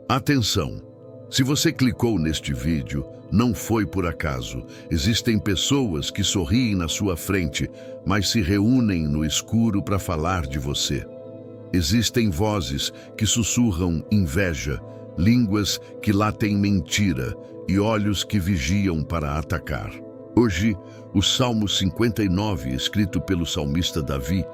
Atenção! Se você clicou neste vídeo, não foi por acaso. Existem pessoas que sorriem na sua frente, mas se reúnem no escuro para falar de você. Existem vozes que sussurram inveja, línguas que latem mentira e olhos que vigiam para atacar. Hoje, o Salmo 59, escrito pelo salmista Davi,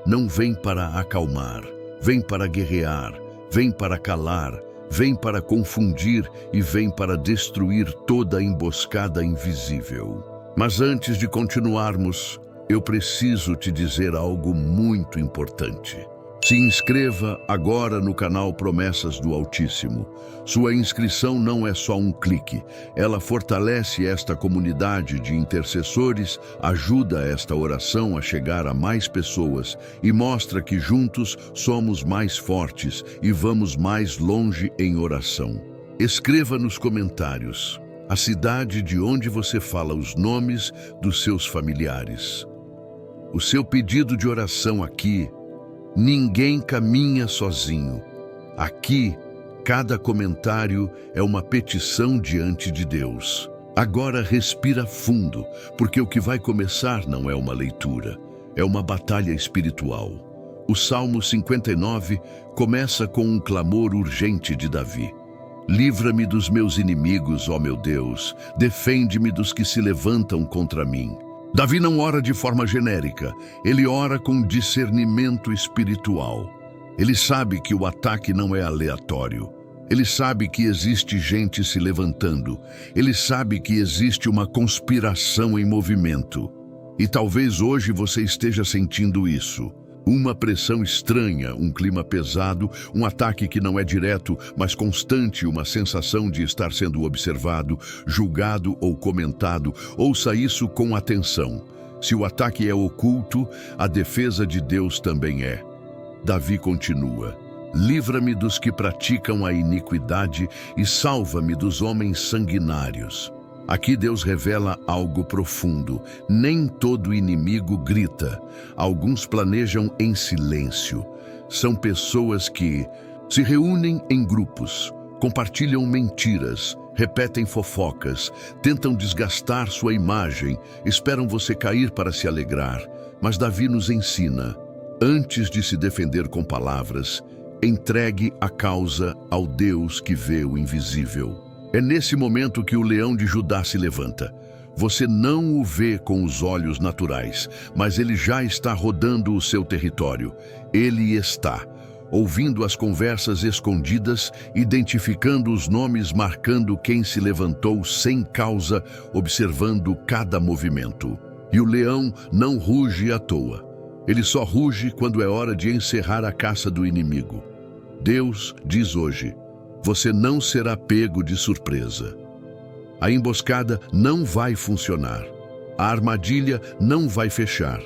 não vem para acalmar, vem para guerrear, vem para calar, vem para confundir e vem para destruir toda a emboscada invisível. Mas antes de continuarmos, eu preciso te dizer algo muito importante. Se inscreva agora no canal Promessas do Altíssimo. Sua inscrição não é só um clique, ela fortalece esta comunidade de intercessores, ajuda esta oração a chegar a mais pessoas e mostra que juntos somos mais fortes e vamos mais longe em oração. Escreva nos comentários a cidade de onde você fala os nomes dos seus familiares. O seu pedido de oração aqui. Ninguém caminha sozinho. Aqui, cada comentário é uma petição diante de Deus. Agora respira fundo, porque o que vai começar não é uma leitura, é uma batalha espiritual. O Salmo 59 começa com um clamor urgente de Davi. Livra-me dos meus inimigos, ó meu Deus, defende-me dos que se levantam contra mim. Davi não ora de forma genérica, ele ora com discernimento espiritual. Ele sabe que o ataque não é aleatório. Ele sabe que existe gente se levantando. Ele sabe que existe uma conspiração em movimento. E talvez hoje você esteja sentindo isso. Uma pressão estranha, um clima pesado, um ataque que não é direto, mas constante, uma sensação de estar sendo observado, julgado ou comentado. Ouça isso com atenção. Se o ataque é oculto, a defesa de Deus também é. Davi continua: livra-me dos que praticam a iniquidade e salva-me dos homens sanguinários. Aqui Deus revela algo profundo. Nem todo inimigo grita. Alguns planejam em silêncio. São pessoas que se reúnem em grupos, compartilham mentiras, repetem fofocas, tentam desgastar sua imagem, esperam você cair para se alegrar. Mas Davi nos ensina, antes de se defender com palavras, entregue a causa ao Deus que vê o invisível. É nesse momento que o leão de Judá se levanta. Você não o vê com os olhos naturais, mas ele já está rodando o seu território. Ele está ouvindo as conversas escondidas, identificando os nomes, marcando quem se levantou sem causa, observando cada movimento. E o leão não ruge à toa. Ele só ruge quando é hora de encerrar a caça do inimigo. Deus diz hoje: você não será pego de surpresa. A emboscada não vai funcionar. A armadilha não vai fechar.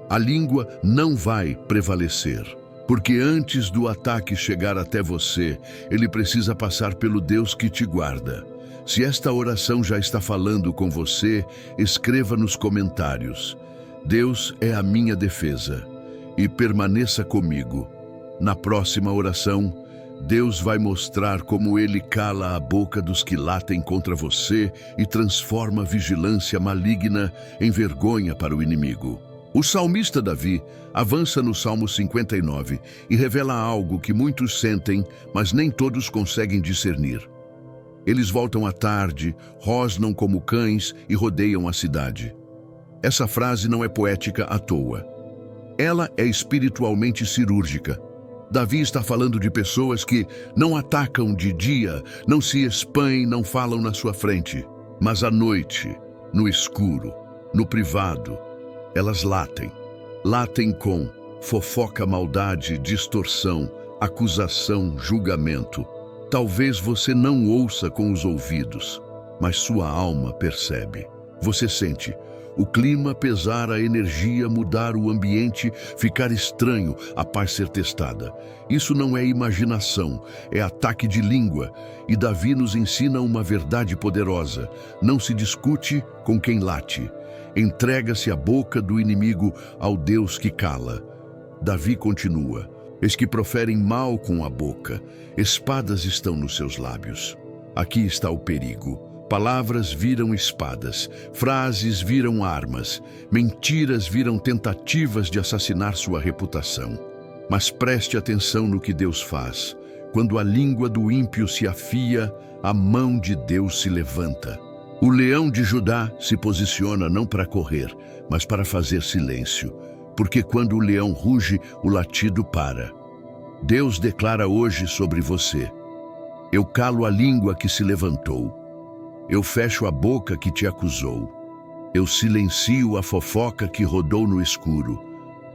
A língua não vai prevalecer. Porque antes do ataque chegar até você, ele precisa passar pelo Deus que te guarda. Se esta oração já está falando com você, escreva nos comentários: Deus é a minha defesa, e permaneça comigo. Na próxima oração, Deus vai mostrar como Ele cala a boca dos que latem contra você e transforma a vigilância maligna em vergonha para o inimigo. O salmista Davi avança no Salmo 59 e revela algo que muitos sentem, mas nem todos conseguem discernir. Eles voltam à tarde, rosnam como cães e rodeiam a cidade. Essa frase não é poética à toa. Ela é espiritualmente cirúrgica. Davi está falando de pessoas que não atacam de dia, não se expõem, não falam na sua frente. Mas à noite, no escuro, no privado, elas latem. Latem com fofoca, maldade, distorção, acusação, julgamento. Talvez você não ouça com os ouvidos, mas sua alma percebe. Você sente o clima pesar, a energia mudar, o ambiente ficar estranho, a paz ser testada. Isso não é imaginação, é ataque de língua. E Davi nos ensina uma verdade poderosa: não se discute com quem late. Entrega-se a boca do inimigo ao Deus que cala. Davi continua: Eis que proferem mal com a boca, espadas estão nos seus lábios. Aqui está o perigo. Palavras viram espadas, frases viram armas, mentiras viram tentativas de assassinar sua reputação. Mas preste atenção no que Deus faz. Quando a língua do ímpio se afia, a mão de Deus se levanta. O leão de Judá se posiciona não para correr, mas para fazer silêncio. Porque quando o leão ruge, o latido para. Deus declara hoje sobre você: eu calo a língua que se levantou. Eu fecho a boca que te acusou. Eu silencio a fofoca que rodou no escuro.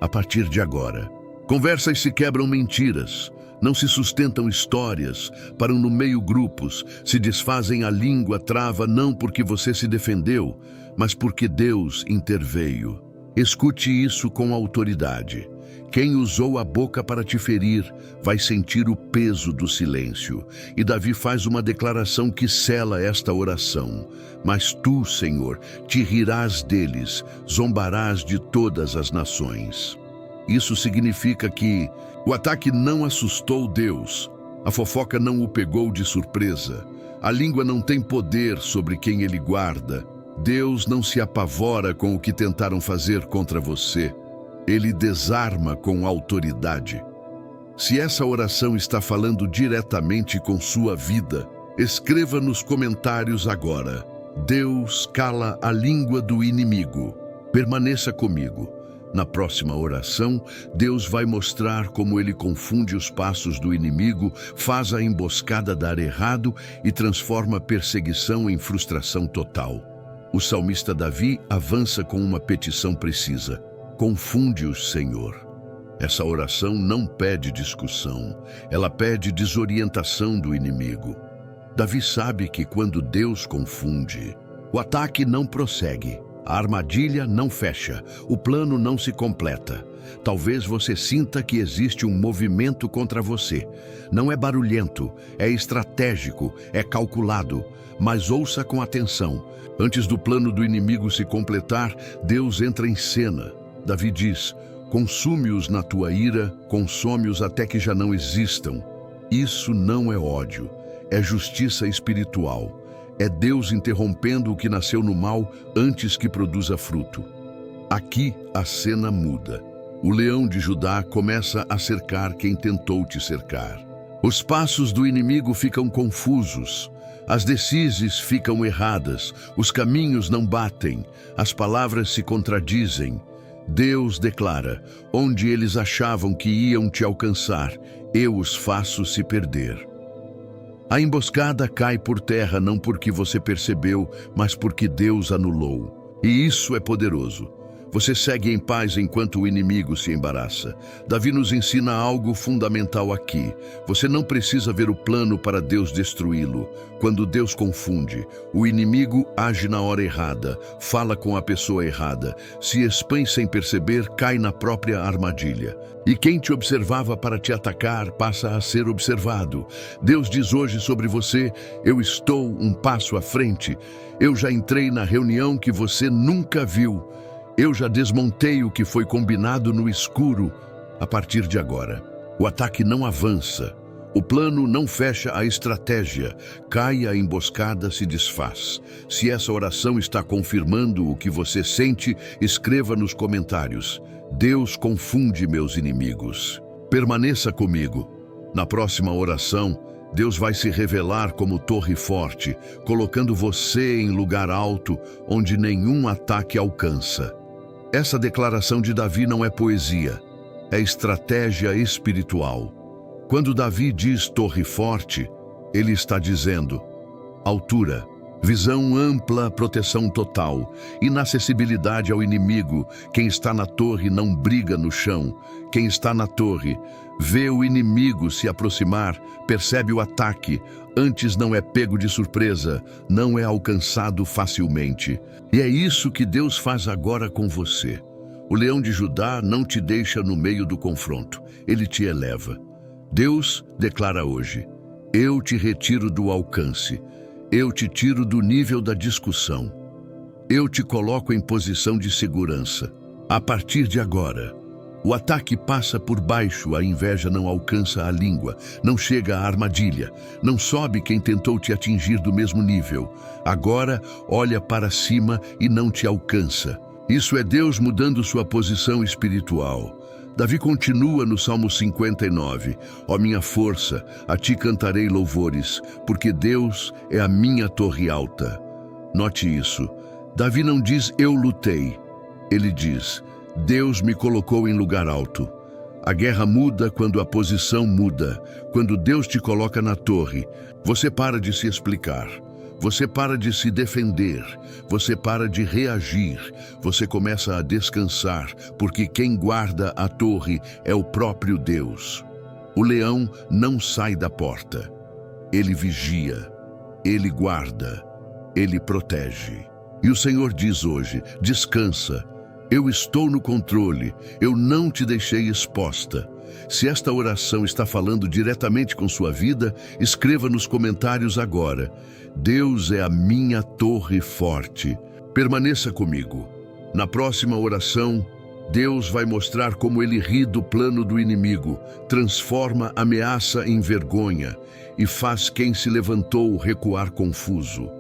A partir de agora, conversas se quebram mentiras, não se sustentam histórias, param no meio grupos, se desfazem a língua trava não porque você se defendeu, mas porque Deus interveio. Escute isso com autoridade. Quem usou a boca para te ferir vai sentir o peso do silêncio. E Davi faz uma declaração que sela esta oração. Mas tu, Senhor, te rirás deles, zombarás de todas as nações. Isso significa que o ataque não assustou Deus, a fofoca não o pegou de surpresa, a língua não tem poder sobre quem ele guarda. Deus não se apavora com o que tentaram fazer contra você. Ele desarma com autoridade. Se essa oração está falando diretamente com sua vida, escreva nos comentários agora: Deus cala a língua do inimigo. Permaneça comigo. Na próxima oração, Deus vai mostrar como ele confunde os passos do inimigo, faz a emboscada dar errado e transforma a perseguição em frustração total. O salmista Davi avança com uma petição precisa: confunde-os, Senhor. Essa oração não pede discussão, ela pede desorientação do inimigo. Davi sabe que quando Deus confunde, o ataque não prossegue, a armadilha não fecha, o plano não se completa. Talvez você sinta que existe um movimento contra você. Não é barulhento, é estratégico, é calculado. Mas ouça com atenção. Antes do plano do inimigo se completar, Deus entra em cena. Davi diz: consume-os na tua ira, consome-os até que já não existam. Isso não é ódio, é justiça espiritual. É Deus interrompendo o que nasceu no mal antes que produza fruto. Aqui a cena muda. O leão de Judá começa a cercar quem tentou te cercar. Os passos do inimigo ficam confusos. As decisões ficam erradas, os caminhos não batem, as palavras se contradizem. Deus declara: onde eles achavam que iam te alcançar, eu os faço se perder. A emboscada cai por terra não porque você percebeu, mas porque Deus anulou. E isso é poderoso. Você segue em paz enquanto o inimigo se embaraça. Davi nos ensina algo fundamental aqui. Você não precisa ver o plano para Deus destruí-lo. Quando Deus confunde, o inimigo age na hora errada, fala com a pessoa errada, se expõe sem perceber, cai na própria armadilha. E quem te observava para te atacar passa a ser observado. Deus diz hoje sobre você: eu estou um passo à frente. Eu já entrei na reunião que você nunca viu. Eu já desmontei o que foi combinado no escuro. A partir de agora, o ataque não avança. O plano não fecha a estratégia. Cai a emboscada, se desfaz. Se essa oração está confirmando o que você sente, escreva nos comentários: Deus confunde meus inimigos. Permaneça comigo. Na próxima oração, Deus vai se revelar como torre forte, colocando você em lugar alto, onde nenhum ataque alcança. Essa declaração de Davi não é poesia, é estratégia espiritual. Quando Davi diz torre forte, ele está dizendo altura, visão ampla, proteção total, inacessibilidade ao inimigo. Quem está na torre não briga no chão. Quem está na torre vê o inimigo se aproximar, percebe o ataque, antes não é pego de surpresa, não é alcançado facilmente. E é isso que Deus faz agora com você. O leão de Judá não te deixa no meio do confronto, ele te eleva. Deus declara hoje: eu te retiro do alcance, eu te tiro do nível da discussão, eu te coloco em posição de segurança. A partir de agora, O ataque passa por baixo, a inveja não alcança a língua, não chega à armadilha, não sobe quem tentou te atingir do mesmo nível. Agora olha para cima e não te alcança. Isso é Deus mudando sua posição espiritual. Davi continua no Salmo 59. Ó minha força, a ti cantarei louvores, porque Deus é a minha torre alta. Note isso. Davi não diz eu lutei. Ele diz, Deus me colocou em lugar alto. A guerra muda quando a posição muda. Quando Deus te coloca na torre, você para de se explicar. Você para de se defender, você para de reagir, você começa a descansar, porque quem guarda a torre é o próprio Deus. O leão não sai da porta, ele vigia, ele guarda, ele protege. E o Senhor diz hoje, descansa, eu estou no controle, eu não te deixei exposta. Se esta oração está falando diretamente com sua vida, escreva nos comentários agora. Deus é a minha torre forte. Permaneça comigo. Na próxima oração, Deus vai mostrar como Ele ri do plano do inimigo, transforma ameaça em vergonha e faz quem se levantou recuar confuso.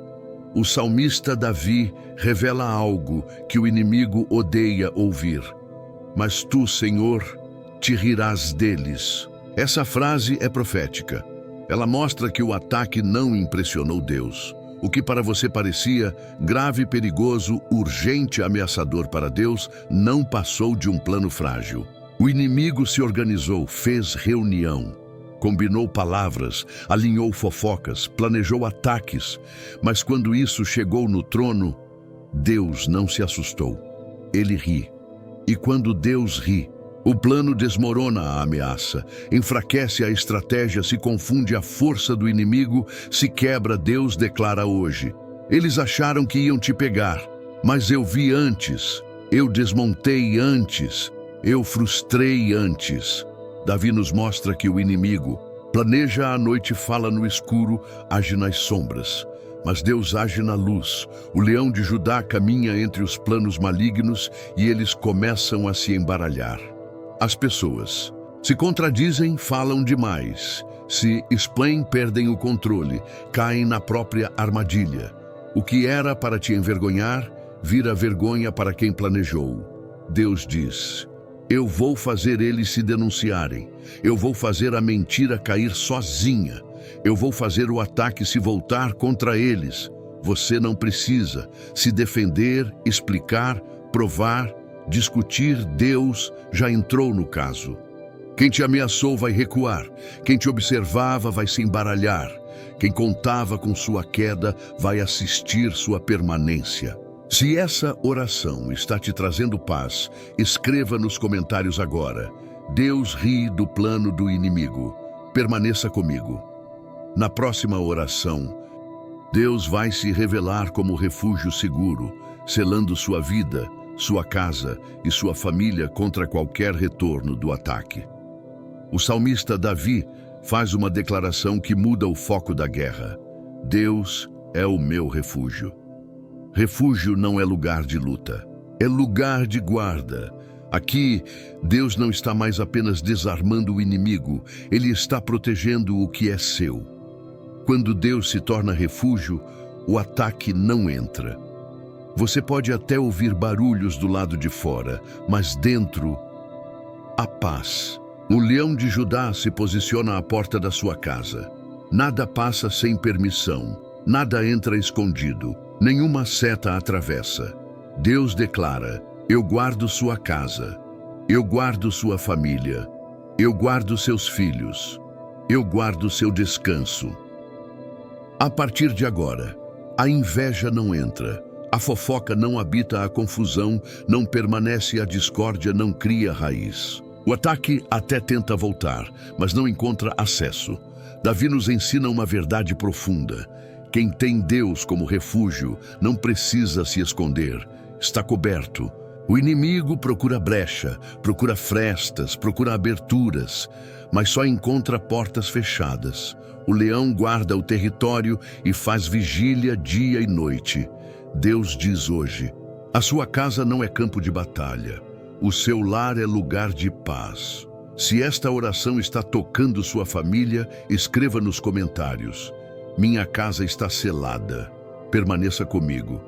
O salmista Davi revela algo que o inimigo odeia ouvir. Mas tu, Senhor, te rirás deles. Essa frase é profética. Ela mostra que o ataque não impressionou Deus. O que para você parecia grave, perigoso, urgente, ameaçador para Deus, não passou de um plano frágil. O inimigo se organizou, fez reunião, combinou palavras, alinhou fofocas, planejou ataques. Mas quando isso chegou no trono, Deus não se assustou. Ele ri. E quando Deus ri, o plano desmorona a ameaça, enfraquece a estratégia, se confunde a força do inimigo, se quebra. Deus declara hoje: eles acharam que iam te pegar, mas eu vi antes, eu desmontei antes, eu frustrei antes. Davi nos mostra que o inimigo planeja à noite, fala no escuro, age nas sombras. Mas Deus age na luz. O leão de Judá caminha entre os planos malignos e eles começam a se embaralhar. As pessoas se contradizem, falam demais, se expõem, perdem o controle, caem na própria armadilha. O que era para te envergonhar, vira vergonha para quem planejou. Deus diz: eu vou fazer eles se denunciarem, eu vou fazer a mentira cair sozinha, eu vou fazer o ataque se voltar contra eles. Você não precisa se defender, explicar, provar, discutir. Deus já entrou no caso. Quem te ameaçou vai recuar, quem te observava vai se embaralhar, quem contava com sua queda vai assistir sua permanência. Se essa oração está te trazendo paz, escreva nos comentários agora: Deus ri do plano do inimigo. Permaneça comigo. Na próxima oração, Deus vai se revelar como refúgio seguro, selando sua vida, sua casa e sua família contra qualquer retorno do ataque. O salmista Davi faz uma declaração que muda o foco da guerra. Deus é o meu refúgio. Refúgio não é lugar de luta, é lugar de guarda. Aqui, Deus não está mais apenas desarmando o inimigo, Ele está protegendo o que é seu. Quando Deus se torna refúgio, o ataque não entra. Você pode até ouvir barulhos do lado de fora, mas dentro, há paz. O leão de Judá se posiciona à porta da sua casa. Nada passa sem permissão, nada entra escondido, nenhuma seta atravessa. Deus declara: eu guardo sua casa, eu guardo sua família, eu guardo seus filhos, eu guardo seu descanso. A partir de agora, a inveja não entra, a fofoca não habita a confusão, não permanece a discórdia, não cria raiz. O ataque até tenta voltar, mas não encontra acesso. Davi nos ensina uma verdade profunda. Quem tem Deus como refúgio não precisa se esconder, está coberto. O inimigo procura brecha, procura frestas, procura aberturas, mas só encontra portas fechadas. O leão guarda o território e faz vigília dia e noite. Deus diz hoje: a sua casa não é campo de batalha. O seu lar é lugar de paz. Se esta oração está tocando sua família, escreva nos comentários. Minha casa está selada. Permaneça comigo.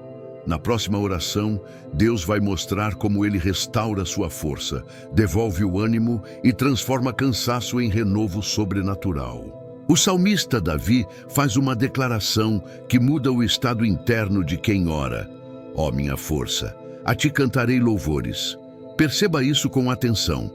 Na próxima oração, Deus vai mostrar como Ele restaura sua força, devolve o ânimo e transforma cansaço em renovo sobrenatural. O salmista Davi faz uma declaração que muda o estado interno de quem ora. Ó minha força, a ti cantarei louvores. Perceba isso com atenção.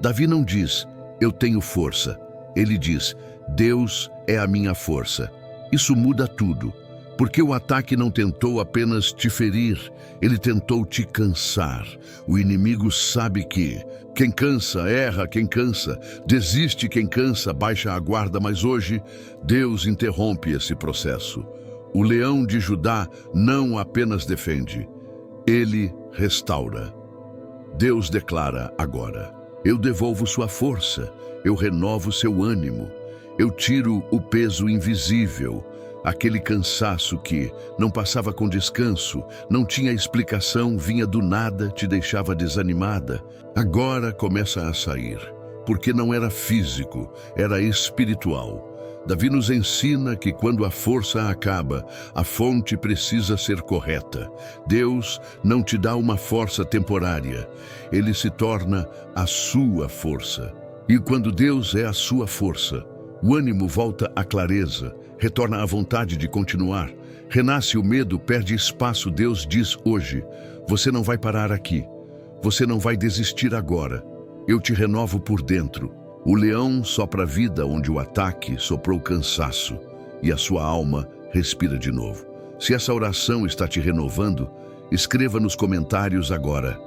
Davi não diz, eu tenho força. Ele diz, Deus é a minha força. Isso muda tudo, porque o ataque não tentou apenas te ferir, ele tentou te cansar. O inimigo sabe que quem cansa, erra quem cansa, desiste quem cansa, baixa a guarda, mas hoje Deus interrompe esse processo. O leão de Judá não apenas defende, ele restaura. Deus declara agora, eu devolvo sua força, eu renovo seu ânimo, eu tiro o peso invisível, aquele cansaço que não passava com descanso, não tinha explicação, vinha do nada, te deixava desanimada. Agora começa a sair, porque não era físico, era espiritual. Davi nos ensina que quando a força acaba, a fonte precisa ser correta. Deus não te dá uma força temporária, Ele se torna a sua força. E quando Deus é a sua força, o ânimo volta à clareza, retorna à vontade de continuar, renasce o medo, perde espaço. Deus diz hoje, você não vai parar aqui, você não vai desistir agora, eu te renovo por dentro. O leão sopra a vida onde o ataque soprou cansaço e a sua alma respira de novo. Se essa oração está te renovando, escreva nos comentários agora.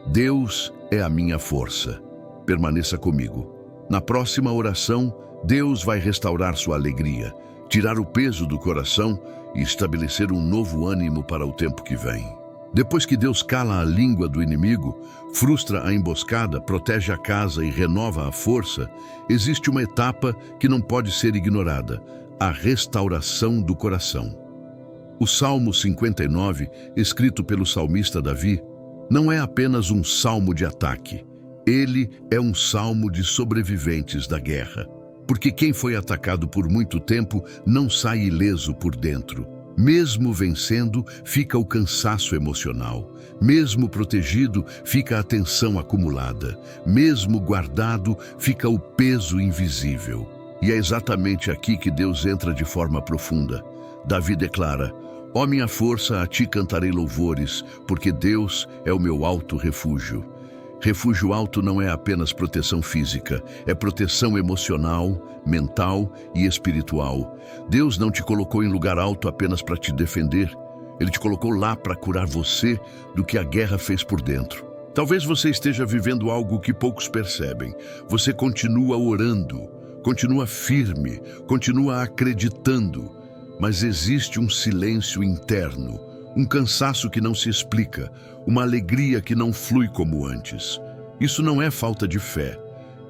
Deus é a minha força. Permaneça comigo. Na próxima oração, Deus vai restaurar sua alegria, tirar o peso do coração e estabelecer um novo ânimo para o tempo que vem. Depois que Deus cala a língua do inimigo, frustra a emboscada, protege a casa e renova a força, existe uma etapa que não pode ser ignorada, a restauração do coração. O Salmo 59, escrito pelo salmista Davi, não é apenas um salmo de ataque. Ele é um salmo de sobreviventes da guerra. Porque quem foi atacado por muito tempo não sai ileso por dentro. Mesmo vencendo, fica o cansaço emocional. Mesmo protegido, fica a tensão acumulada. Mesmo guardado, fica o peso invisível. E é exatamente aqui que Deus entra de forma profunda. Davi declara, ó minha força, a ti cantarei louvores, porque Deus é o meu alto refúgio. Refúgio alto não é apenas proteção física, é proteção emocional, mental e espiritual. Deus não te colocou em lugar alto apenas para te defender. Ele te colocou lá para curar você do que a guerra fez por dentro. Talvez você esteja vivendo algo que poucos percebem. Você continua orando, continua firme, continua acreditando, mas existe um silêncio interno, um cansaço que não se explica, uma alegria que não flui como antes. Isso não é falta de fé.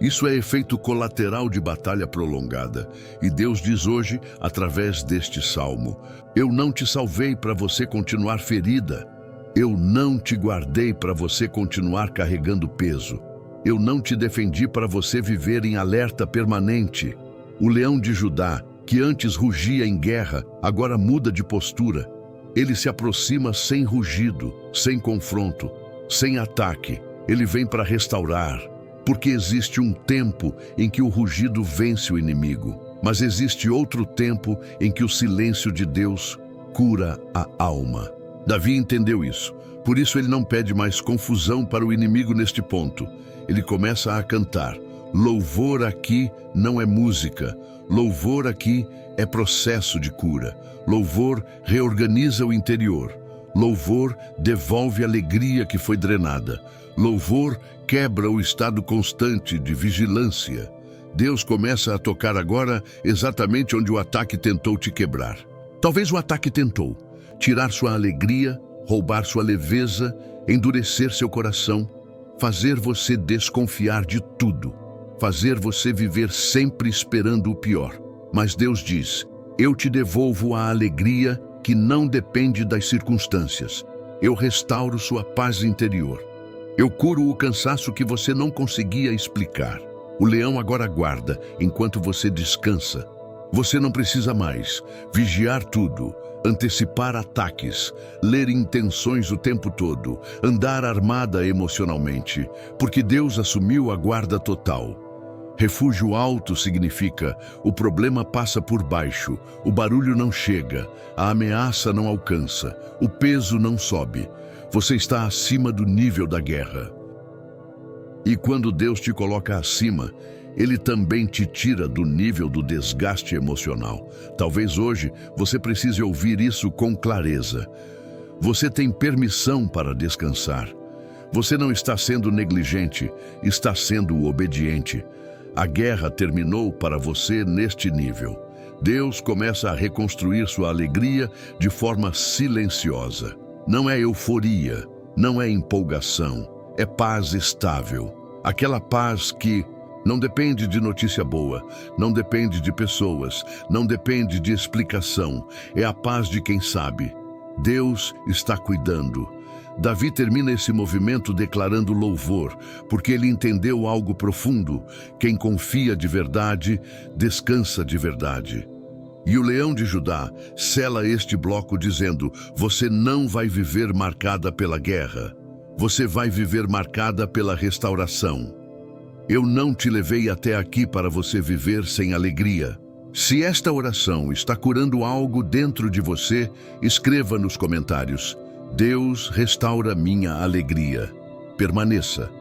Isso é efeito colateral de batalha prolongada. E Deus diz hoje, através deste salmo, eu não te salvei para você continuar ferida. Eu não te guardei para você continuar carregando peso. Eu não te defendi para você viver em alerta permanente. O leão de Judá, que antes rugia em guerra, agora muda de postura. Ele se aproxima sem rugido, sem confronto, sem ataque. Ele vem para restaurar, porque existe um tempo em que o rugido vence o inimigo, mas existe outro tempo em que o silêncio de Deus cura a alma. Davi entendeu isso, por isso ele não pede mais confusão para o inimigo neste ponto. Ele começa a cantar. Louvor aqui não é música, louvor aqui é processo de cura. Louvor reorganiza o interior. Louvor devolve a alegria que foi drenada. Louvor quebra o estado constante de vigilância. Deus começa a tocar agora exatamente onde o ataque tentou te quebrar. Talvez o ataque tentou tirar sua alegria, roubar sua leveza, endurecer seu coração, fazer você desconfiar de tudo, fazer você viver sempre esperando o pior. Mas Deus diz, eu te devolvo a alegria que não depende das circunstâncias. Eu restauro sua paz interior. Eu curo o cansaço que você não conseguia explicar. O leão agora aguarda enquanto você descansa. Você não precisa mais vigiar tudo, antecipar ataques, ler intenções o tempo todo, andar armada emocionalmente, porque Deus assumiu a guarda total. Refúgio alto significa o problema passa por baixo, o barulho não chega, a ameaça não alcança, o peso não sobe. Você está acima do nível da guerra. E quando Deus te coloca acima, Ele também te tira do nível do desgaste emocional. Talvez hoje você precise ouvir isso com clareza. Você tem permissão para descansar. Você não está sendo negligente, está sendo obediente. A guerra terminou para você neste nível. Deus começa a reconstruir sua alegria de forma silenciosa. Não é euforia, não é empolgação, é paz estável. Aquela paz que não depende de notícia boa, não depende de pessoas, não depende de explicação. É a paz de quem sabe. Deus está cuidando. Davi termina esse movimento declarando louvor, porque ele entendeu algo profundo. Quem confia de verdade, descansa de verdade. E o leão de Judá sela este bloco dizendo: você não vai viver marcada pela guerra, você vai viver marcada pela restauração. Eu não te levei até aqui para você viver sem alegria. Se esta oração está curando algo dentro de você, escreva nos comentários: Deus restaura minha alegria. Permaneça.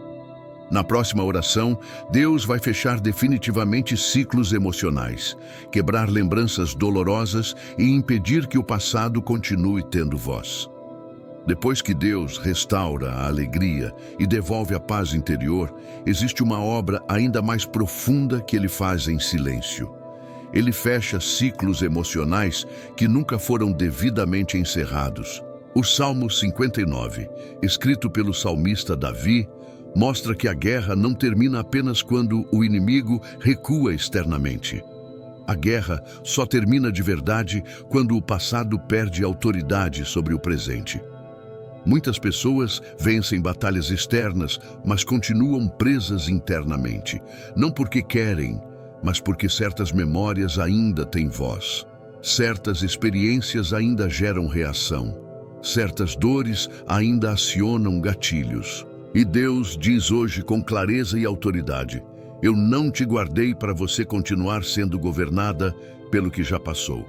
Na próxima oração, Deus vai fechar definitivamente ciclos emocionais, quebrar lembranças dolorosas e impedir que o passado continue tendo voz. Depois que Deus restaura a alegria e devolve a paz interior, existe uma obra ainda mais profunda que Ele faz em silêncio. Ele fecha ciclos emocionais que nunca foram devidamente encerrados. O Salmo 59, escrito pelo salmista Davi, mostra que a guerra não termina apenas quando o inimigo recua externamente. A guerra só termina de verdade quando o passado perde autoridade sobre o presente. Muitas pessoas vencem batalhas externas, mas continuam presas internamente. Não porque querem, mas porque certas memórias ainda têm voz. Certas experiências ainda geram reação. Certas dores ainda acionam gatilhos. E Deus diz hoje com clareza e autoridade: eu não te guardei para você continuar sendo governada pelo que já passou.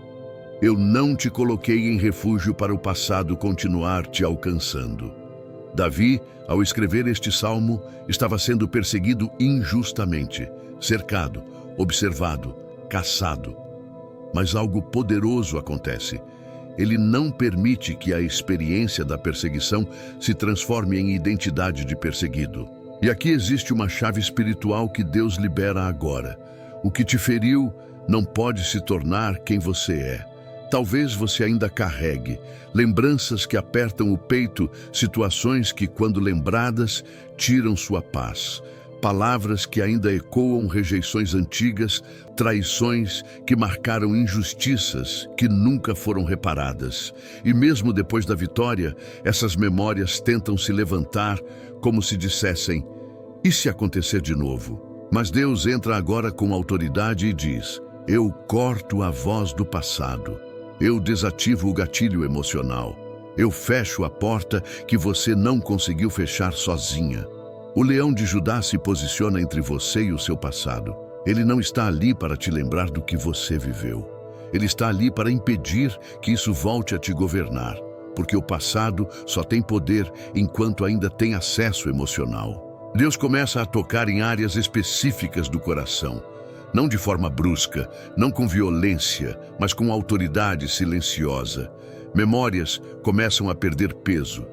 Eu não te coloquei em refúgio para o passado continuar te alcançando. Davi, ao escrever este salmo, estava sendo perseguido injustamente, cercado, observado, caçado. Mas algo poderoso acontece. Ele não permite que a experiência da perseguição se transforme em identidade de perseguido. E aqui existe uma chave espiritual que Deus libera agora. O que te feriu não pode se tornar quem você é. Talvez você ainda carregue lembranças que apertam o peito, situações que, quando lembradas, tiram sua paz. Palavras que ainda ecoam rejeições antigas, traições que marcaram injustiças que nunca foram reparadas. E mesmo depois da vitória, essas memórias tentam se levantar como se dissessem: e se acontecer de novo? Mas Deus entra agora com autoridade e diz: eu corto a voz do passado. Eu desativo o gatilho emocional. Eu fecho a porta que você não conseguiu fechar sozinha. O leão de Judá se posiciona entre você e o seu passado. Ele não está ali para te lembrar do que você viveu. Ele está ali para impedir que isso volte a te governar, porque o passado só tem poder enquanto ainda tem acesso emocional. Deus começa a tocar em áreas específicas do coração, não de forma brusca, não com violência, mas com autoridade silenciosa. Memórias começam a perder peso.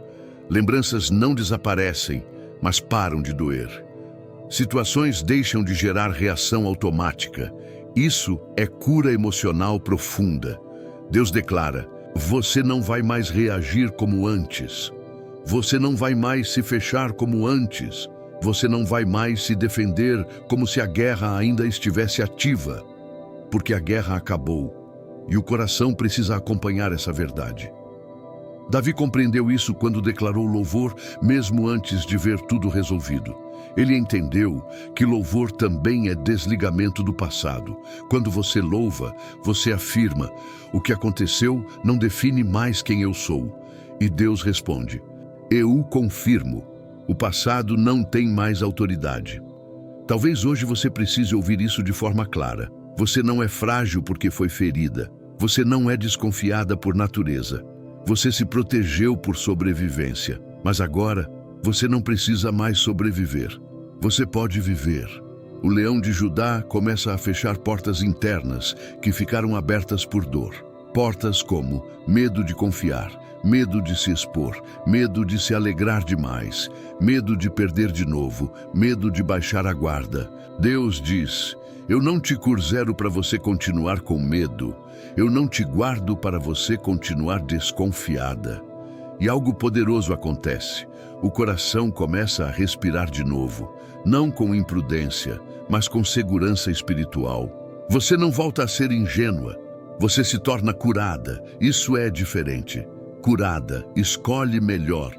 Lembranças não desaparecem, mas param de doer. Situações deixam de gerar reação automática. Isso é cura emocional profunda. Deus declara: você não vai mais reagir como antes. Você não vai mais se fechar como antes. Você não vai mais se defender como se a guerra ainda estivesse ativa. Porque a guerra acabou. E o coração precisa acompanhar essa verdade. Davi compreendeu isso quando declarou louvor, mesmo antes de ver tudo resolvido. Ele entendeu que louvor também é desligamento do passado. Quando você louva, você afirma: o que aconteceu não define mais quem eu sou. E Deus responde: eu o confirmo. O passado não tem mais autoridade. Talvez hoje você precise ouvir isso de forma clara. Você não é frágil porque foi ferida. Você não é desconfiada por natureza. Você se protegeu por sobrevivência. Mas agora, você não precisa mais sobreviver. Você pode viver. O leão de Judá começa a fechar portas internas que ficaram abertas por dor. Portas como medo de confiar, medo de se expor, medo de se alegrar demais, medo de perder de novo, medo de baixar a guarda. Deus diz: eu não te curzero para você continuar com medo. Eu não te guardo para você continuar desconfiada. E algo poderoso acontece. O coração começa a respirar de novo, não com imprudência, mas com segurança espiritual. Você não volta a ser ingênua. Você se torna curada. Isso é diferente. Curada, escolhe melhor,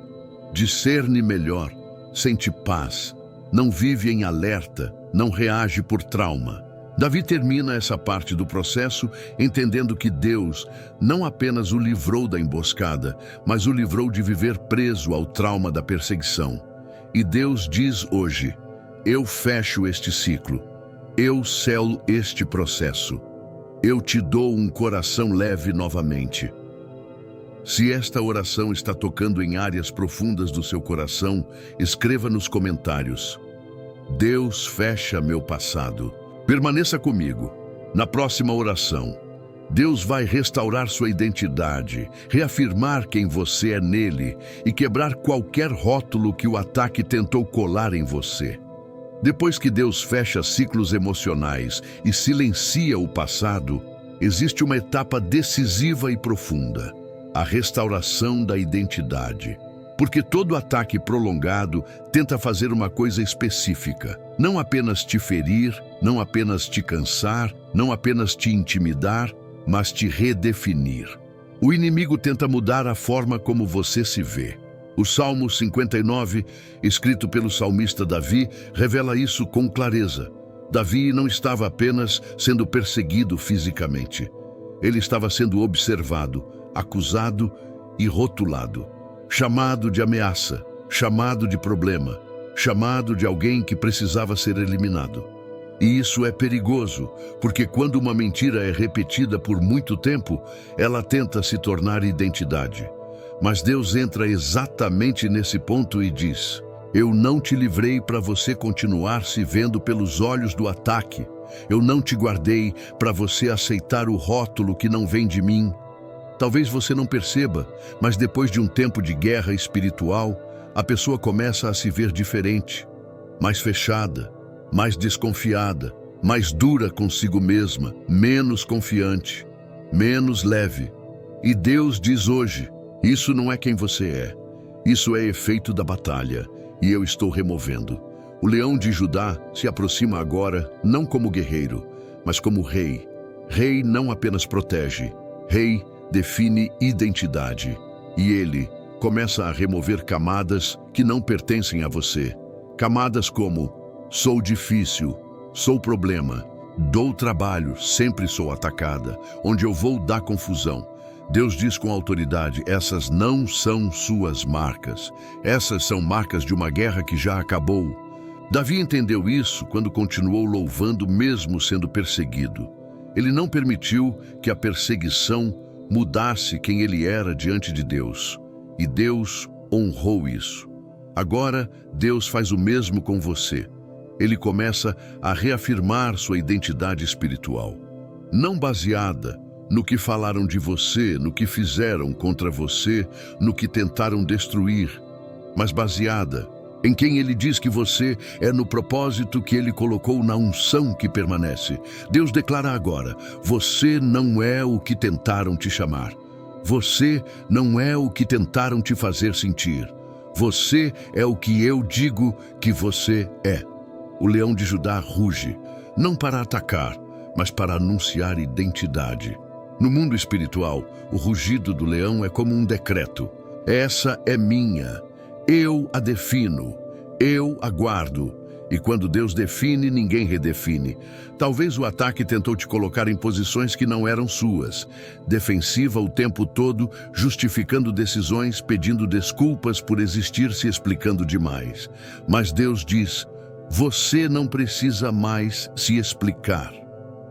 discerne melhor, sente paz, não vive em alerta, não reage por trauma. Davi termina essa parte do processo entendendo que Deus não apenas o livrou da emboscada, mas o livrou de viver preso ao trauma da perseguição. E Deus diz hoje: eu fecho este ciclo, eu selo este processo, eu te dou um coração leve novamente. Se esta oração está tocando em áreas profundas do seu coração, escreva nos comentários: Deus fecha meu passado. Permaneça comigo. Na próxima oração, Deus vai restaurar sua identidade, reafirmar quem você é nele e quebrar qualquer rótulo que o ataque tentou colar em você. Depois que Deus fecha ciclos emocionais e silencia o passado, existe uma etapa decisiva e profunda: a restauração da identidade. Porque todo ataque prolongado tenta fazer uma coisa específica. Não apenas te ferir, não apenas te cansar, não apenas te intimidar, mas te redefinir. O inimigo tenta mudar a forma como você se vê. O Salmo 59, escrito pelo salmista Davi, revela isso com clareza. Davi não estava apenas sendo perseguido fisicamente. Ele estava sendo observado, acusado e rotulado. Chamado de ameaça, chamado de problema, chamado de alguém que precisava ser eliminado. E isso é perigoso, porque quando uma mentira é repetida por muito tempo, ela tenta se tornar identidade. Mas Deus entra exatamente nesse ponto e diz: eu não te livrei para você continuar se vendo pelos olhos do ataque. Eu não te guardei para você aceitar o rótulo que não vem de mim. Talvez você não perceba, mas depois de um tempo de guerra espiritual, a pessoa começa a se ver diferente, mais fechada, mais desconfiada, mais dura consigo mesma, menos confiante, menos leve. E Deus diz hoje: isso não é quem você é. Isso é efeito da batalha, e eu estou removendo. O leão de Judá se aproxima agora, não como guerreiro, mas como rei. Rei não apenas protege, rei define identidade. E ele começa a remover camadas que não pertencem a você. Camadas como: sou difícil, sou problema, dou trabalho, sempre sou atacada, onde eu vou dar confusão. Deus diz com autoridade: essas não são suas marcas. Essas são marcas de uma guerra que já acabou. Davi entendeu isso quando continuou louvando mesmo sendo perseguido. Ele não permitiu que a perseguição mudasse quem ele era diante de Deus. E Deus honrou isso. Agora, Deus faz o mesmo com você. Ele começa a reafirmar sua identidade espiritual. Não baseada no que falaram de você, no que fizeram contra você, no que tentaram destruir, mas baseada em quem ele diz que você é, no propósito que ele colocou na unção que permanece. Deus declara agora: você não é o que tentaram te chamar. Você não é o que tentaram te fazer sentir. Você é o que eu digo que você é. O leão de Judá ruge, não para atacar, mas para anunciar identidade. No mundo espiritual, o rugido do leão é como um decreto. Essa é minha. Eu a defino. Eu a guardo. E quando Deus define, ninguém redefine. Talvez o ataque tentou te colocar em posições que não eram suas. Defensiva o tempo todo, justificando decisões, pedindo desculpas por existir, se explicando demais. Mas Deus diz: você não precisa mais se explicar.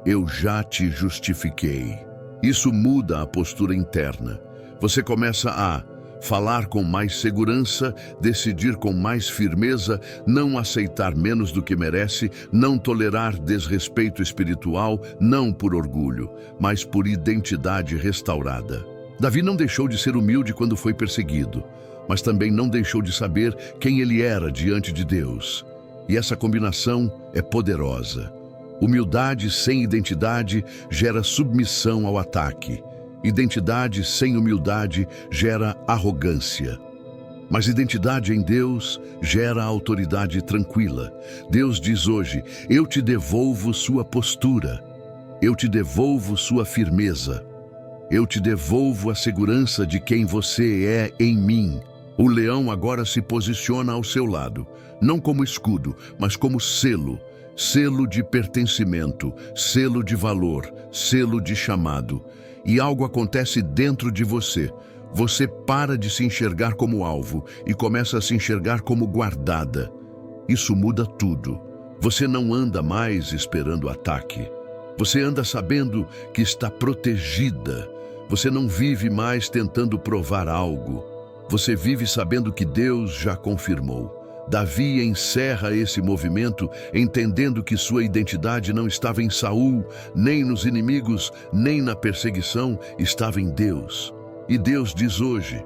Eu já te justifiquei. Isso muda a postura interna. Você começa a falar com mais segurança, decidir com mais firmeza, não aceitar menos do que merece, não tolerar desrespeito espiritual, não por orgulho, mas por identidade restaurada. Davi não deixou de ser humilde quando foi perseguido, mas também não deixou de saber quem ele era diante de Deus. E essa combinação é poderosa. Humildade sem identidade gera submissão ao ataque. Identidade sem humildade gera arrogância. Mas identidade em Deus gera autoridade tranquila. Deus diz hoje: eu te devolvo sua postura. Eu te devolvo sua firmeza. Eu te devolvo a segurança de quem você é em mim. O leão agora se posiciona ao seu lado, não como escudo, mas como selo. Selo de pertencimento, selo de valor, selo de chamado. E algo acontece dentro de você. Você para de se enxergar como alvo e começa a se enxergar como guardada. Isso muda tudo. Você não anda mais esperando ataque. Você anda sabendo que está protegida. Você não vive mais tentando provar algo. Você vive sabendo que Deus já confirmou. Davi encerra esse movimento entendendo que sua identidade não estava em Saul, nem nos inimigos, nem na perseguição, estava em Deus. E Deus diz hoje: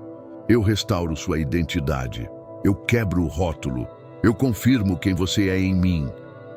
eu restauro sua identidade, eu quebro o rótulo, eu confirmo quem você é em mim.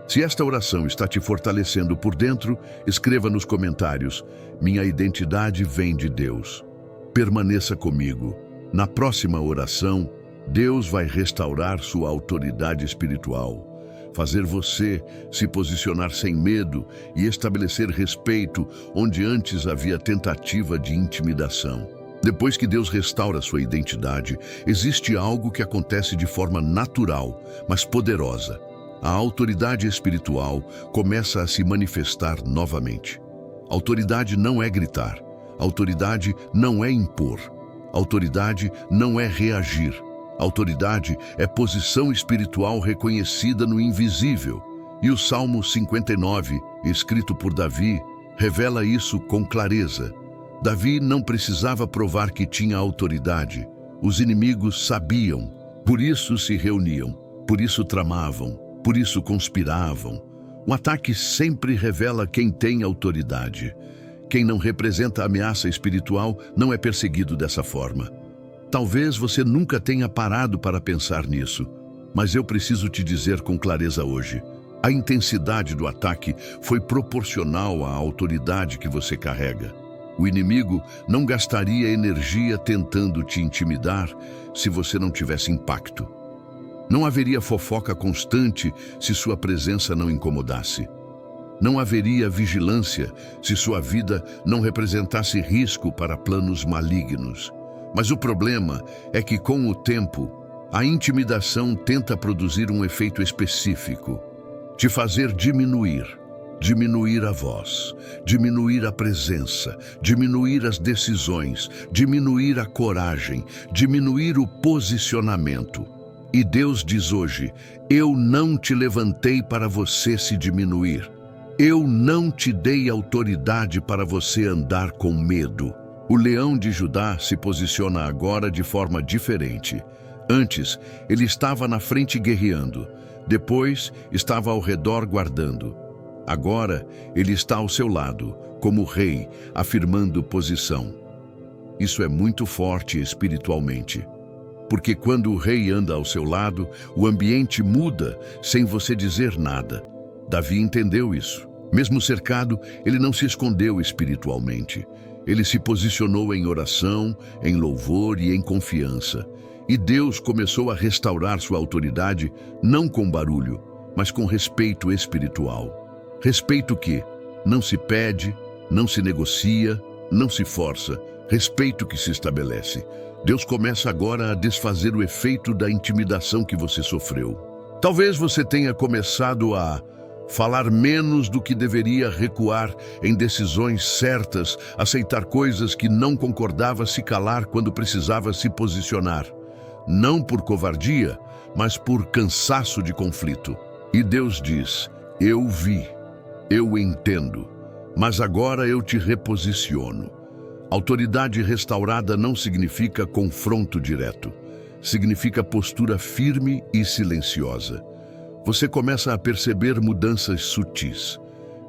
Se esta oração está te fortalecendo por dentro, escreva nos comentários: minha identidade vem de Deus. Permaneça comigo. Na próxima oração, Deus vai restaurar sua autoridade espiritual, fazer você se posicionar sem medo e estabelecer respeito onde antes havia tentativa de intimidação. Depois que Deus restaura sua identidade, existe algo que acontece de forma natural, mas poderosa. A autoridade espiritual começa a se manifestar novamente. Autoridade não é gritar, autoridade não é impor, autoridade não é reagir. Autoridade é posição espiritual reconhecida no invisível. E o Salmo 59, escrito por Davi, revela isso com clareza. Davi não precisava provar que tinha autoridade. Os inimigos sabiam, por isso se reuniam, por isso tramavam, por isso conspiravam. O ataque sempre revela quem tem autoridade. Quem não representa ameaça espiritual não é perseguido dessa forma. Talvez você nunca tenha parado para pensar nisso, mas eu preciso te dizer com clareza hoje: a intensidade do ataque foi proporcional à autoridade que você carrega. O inimigo não gastaria energia tentando te intimidar se você não tivesse impacto. Não haveria fofoca constante se sua presença não incomodasse. Não haveria vigilância se sua vida não representasse risco para planos malignos. Mas o problema é que, com o tempo, a intimidação tenta produzir um efeito específico, te fazer diminuir a voz, diminuir a presença, diminuir as decisões, diminuir a coragem, diminuir o posicionamento. E Deus diz hoje: eu não te levantei para você se diminuir. Eu não te dei autoridade para você andar com medo. O leão de Judá se posiciona agora de forma diferente. Antes, ele estava na frente guerreando. Depois, estava ao redor guardando. Agora, ele está ao seu lado, como rei, afirmando posição. Isso é muito forte espiritualmente. Porque quando o rei anda ao seu lado, o ambiente muda sem você dizer nada. Davi entendeu isso. Mesmo cercado, ele não se escondeu espiritualmente. Ele se posicionou em oração, em louvor e em confiança. E Deus começou a restaurar sua autoridade, não com barulho, mas com respeito espiritual. Respeito que não se pede, não se negocia, não se força. Respeito que se estabelece. Deus começa agora a desfazer o efeito da intimidação que você sofreu. Talvez você tenha começado a falar menos do que deveria, recuar em decisões certas, aceitar coisas que não concordava, se calar quando precisava se posicionar. Não por covardia, mas por cansaço de conflito. E Deus diz: eu vi, eu entendo, mas agora eu te reposiciono. Autoridade restaurada não significa confronto direto. Significa postura firme e silenciosa. Você começa a perceber mudanças sutis.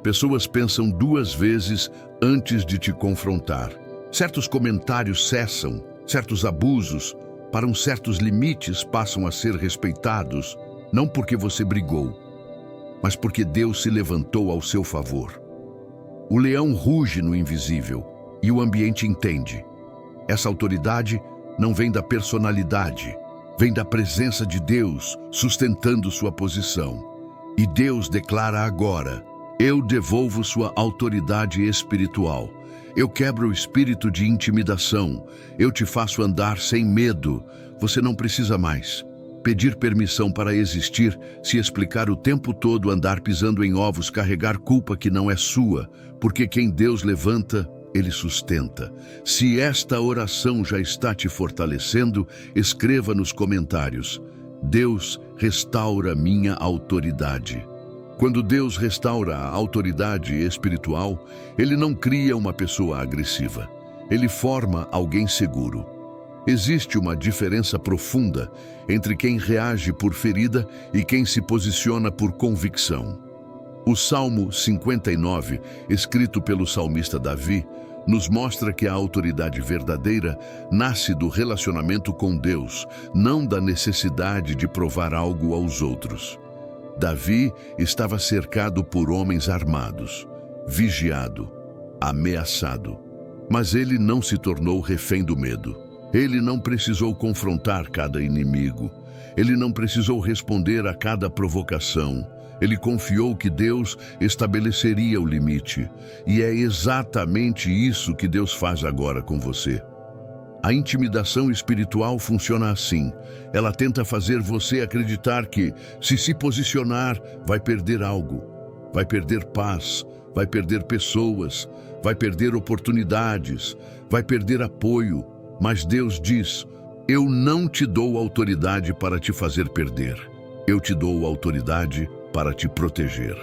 Pessoas pensam duas vezes antes de te confrontar. Certos comentários cessam, certos abusos, para certos limites passam a ser respeitados, não porque você brigou, mas porque Deus se levantou ao seu favor. O leão ruge no invisível e o ambiente entende. Essa autoridade não vem da personalidade, vem da presença de Deus sustentando sua posição. E Deus declara agora: eu devolvo sua autoridade espiritual. Eu quebro o espírito de intimidação. Eu te faço andar sem medo. Você não precisa mais pedir permissão para existir, se explicar o tempo todo, andar pisando em ovos, carregar culpa que não é sua, porque quem Deus levanta, Ele sustenta. Se esta oração já está te fortalecendo, escreva nos comentários: Deus restaura minha autoridade. Quando Deus restaura a autoridade espiritual, Ele não cria uma pessoa agressiva. Ele forma alguém seguro. Existe uma diferença profunda entre quem reage por ferida e quem se posiciona por convicção. O Salmo 59, escrito pelo salmista Davi, nos mostra que a autoridade verdadeira nasce do relacionamento com Deus, não da necessidade de provar algo aos outros. Davi estava cercado por homens armados, vigiado, ameaçado. Mas ele não se tornou refém do medo. Ele não precisou confrontar cada inimigo. Ele não precisou responder a cada provocação. Ele confiou que Deus estabeleceria o limite. E é exatamente isso que Deus faz agora com você. A intimidação espiritual funciona assim. Ela tenta fazer você acreditar que, se posicionar, vai perder algo. Vai perder paz, vai perder pessoas, vai perder oportunidades, vai perder apoio. Mas Deus diz: eu não te dou autoridade para te fazer perder. Eu te dou autoridade para te proteger.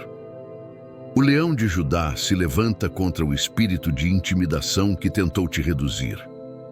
O leão de Judá se levanta contra o espírito de intimidação que tentou te reduzir.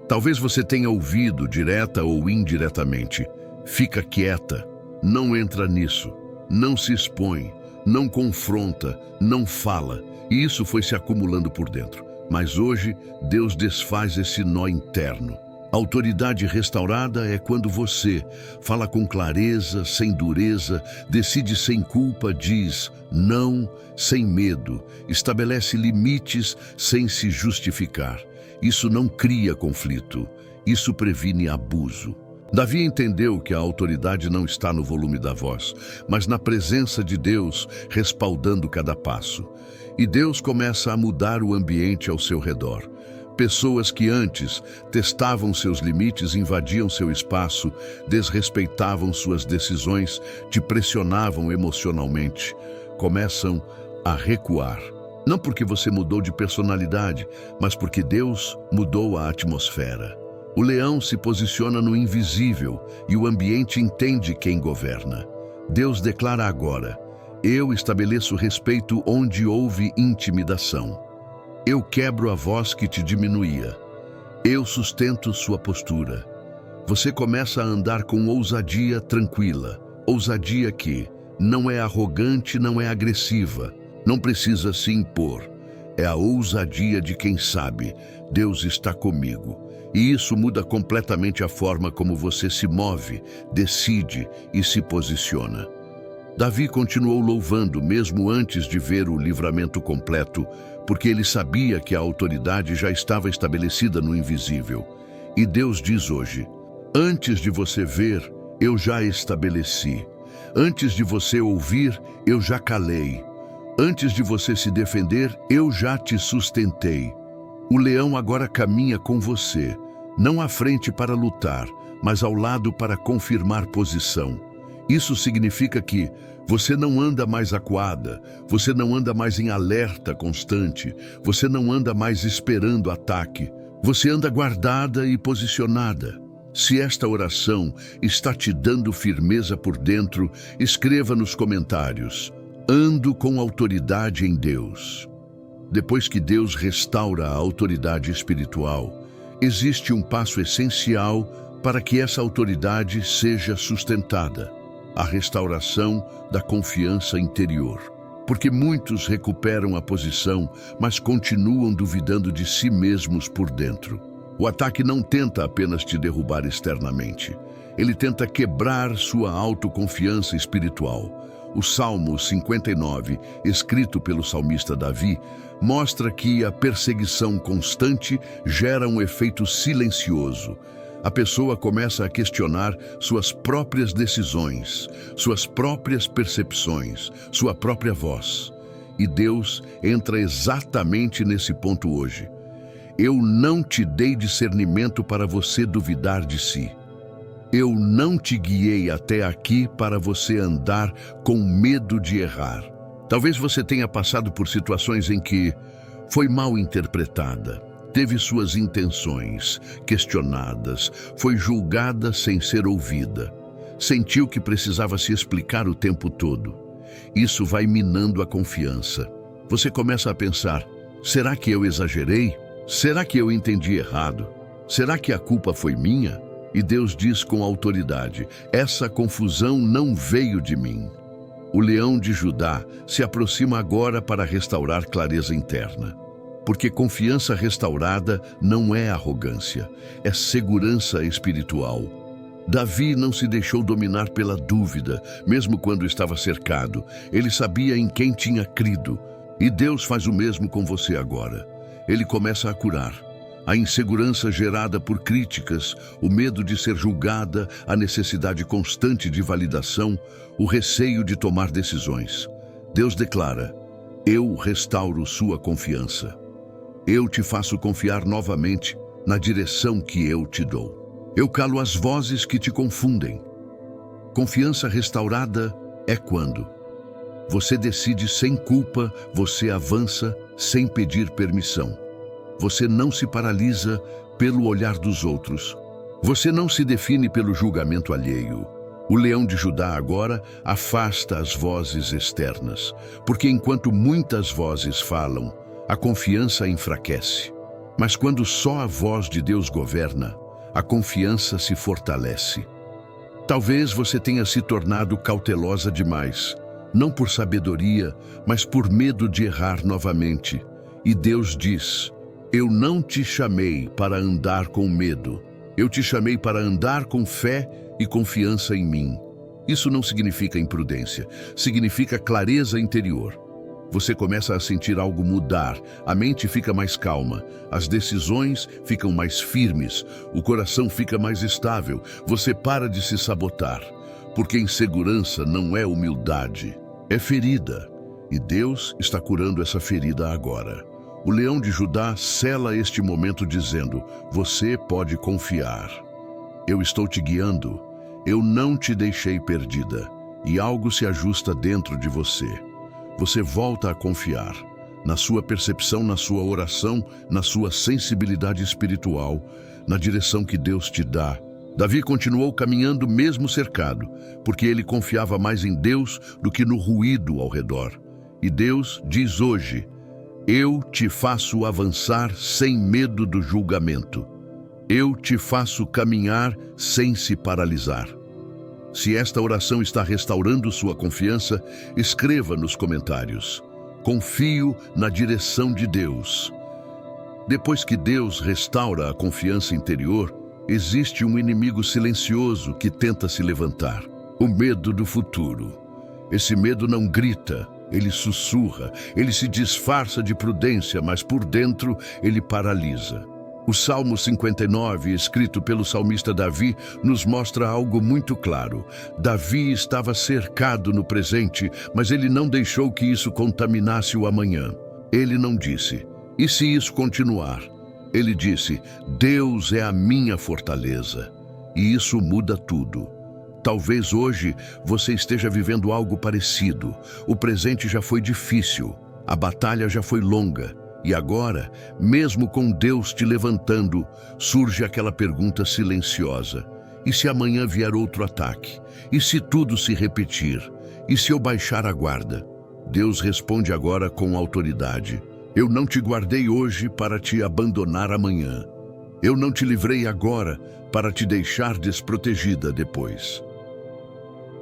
Talvez você tenha ouvido, direta ou indiretamente: fica quieta, não entra nisso, não se expõe, não confronta, não fala. E isso foi se acumulando por dentro. Mas hoje, Deus desfaz esse nó interno. A autoridade restaurada é quando você fala com clareza, sem dureza, decide sem culpa, diz não, sem medo, estabelece limites sem se justificar. Isso não cria conflito, isso previne abuso. Davi entendeu que a autoridade não está no volume da voz, mas na presença de Deus respaldando cada passo. E Deus começa a mudar o ambiente ao seu redor. Pessoas que antes testavam seus limites, invadiam seu espaço, desrespeitavam suas decisões, te pressionavam emocionalmente, começam a recuar. Não porque você mudou de personalidade, mas porque Deus mudou a atmosfera. O leão se posiciona no invisível e o ambiente entende quem governa. Deus declara agora: eu estabeleço respeito onde houve intimidação. Eu quebro a voz que te diminuía. Eu sustento sua postura. Você começa a andar com ousadia tranquila. Ousadia que não é arrogante, não é agressiva. Não precisa se impor. É a ousadia de quem sabe: Deus está comigo. E isso muda completamente a forma como você se move, decide e se posiciona. Davi continuou louvando mesmo antes de ver o livramento completo, porque ele sabia que a autoridade já estava estabelecida no invisível. E Deus diz hoje: antes de você ver, eu já estabeleci. Antes de você ouvir, eu já calei. Antes de você se defender, eu já te sustentei. O leão agora caminha com você, Não à frente para lutar, mas ao lado para confirmar posição. Isso significa que você não anda mais acuada, você não anda mais em alerta constante, você não anda mais esperando ataque, você anda guardada e posicionada. Se esta oração está te dando firmeza por dentro, escreva nos comentários: ando com autoridade em Deus. Depois que Deus restaura a autoridade espiritual, existe um passo essencial para que essa autoridade seja sustentada: a restauração da confiança interior. Porque muitos recuperam a posição, mas continuam duvidando de si mesmos por dentro. O ataque não tenta apenas te derrubar externamente. Ele tenta quebrar sua autoconfiança espiritual. O Salmo 59, escrito pelo salmista Davi, mostra que a perseguição constante gera um efeito silencioso. A pessoa começa a questionar suas próprias decisões, suas próprias percepções, sua própria voz. E Deus entra exatamente nesse ponto hoje. Eu não te dei discernimento para você duvidar de si. Eu não te guiei até aqui para você andar com medo de errar. Talvez você tenha passado por situações em que foi mal interpretada, teve suas intenções questionadas, foi julgada sem ser ouvida, sentiu que precisava se explicar o tempo todo. Isso vai minando a confiança. Você começa a pensar: será que eu exagerei? Será que eu entendi errado? Será que a culpa foi minha? E Deus diz com autoridade: essa confusão não veio de mim. O leão de Judá se aproxima agora para restaurar clareza interna. Porque confiança restaurada não é arrogância, é segurança espiritual. Davi não se deixou dominar pela dúvida, mesmo quando estava cercado. Ele sabia em quem tinha crido. E Deus faz o mesmo com você agora. Ele começa a curar a insegurança gerada por críticas, o medo de ser julgada, a necessidade constante de validação, o receio de tomar decisões. Deus declara: eu restauro sua confiança. Eu te faço confiar novamente na direção que eu te dou. Eu calo as vozes que te confundem. Confiança restaurada é quando você decide sem culpa, você avança sem pedir permissão. Você não se paralisa pelo olhar dos outros. Você não se define pelo julgamento alheio. O leão de Judá agora afasta as vozes externas, porque enquanto muitas vozes falam, a confiança enfraquece. Mas quando só a voz de Deus governa, a confiança se fortalece. Talvez você tenha se tornado cautelosa demais, não por sabedoria, mas por medo de errar novamente. E Deus diz: eu não te chamei para andar com medo. Eu te chamei para andar com fé e confiança em mim. Isso não significa imprudência, significa clareza interior. Você começa a sentir algo mudar, a mente fica mais calma, as decisões ficam mais firmes, o coração fica mais estável, você para de se sabotar, porque insegurança não é humildade, é ferida, e Deus está curando essa ferida agora. O leão de Judá sela este momento dizendo: você pode confiar. Eu estou te guiando, eu não te deixei perdida, e algo se ajusta dentro de você. Você volta a confiar na sua percepção, na sua oração, na sua sensibilidade espiritual, na direção que Deus te dá. Davi continuou caminhando mesmo cercado, porque ele confiava mais em Deus do que no ruído ao redor. E Deus diz hoje: eu te faço avançar sem medo do julgamento. Eu te faço caminhar sem se paralisar. Se esta oração está restaurando sua confiança, escreva nos comentários: confio na direção de Deus. Depois que Deus restaura a confiança interior, existe um inimigo silencioso que tenta se levantar: o medo do futuro. Esse medo não grita, ele sussurra, ele se disfarça de prudência, mas por dentro ele paralisa. O Salmo 59, escrito pelo salmista Davi, nos mostra algo muito claro. Davi estava cercado no presente, mas ele não deixou que isso contaminasse o amanhã. Ele não disse: e se isso continuar? Ele disse: Deus é a minha fortaleza. E isso muda tudo. Talvez hoje você esteja vivendo algo parecido. O presente já foi difícil, a batalha já foi longa. E agora, mesmo com Deus te levantando, surge aquela pergunta silenciosa: e se amanhã vier outro ataque? E se tudo se repetir? E se eu baixar a guarda? Deus responde agora com autoridade: eu não te guardei hoje para te abandonar amanhã. Eu não te livrei agora para te deixar desprotegida depois.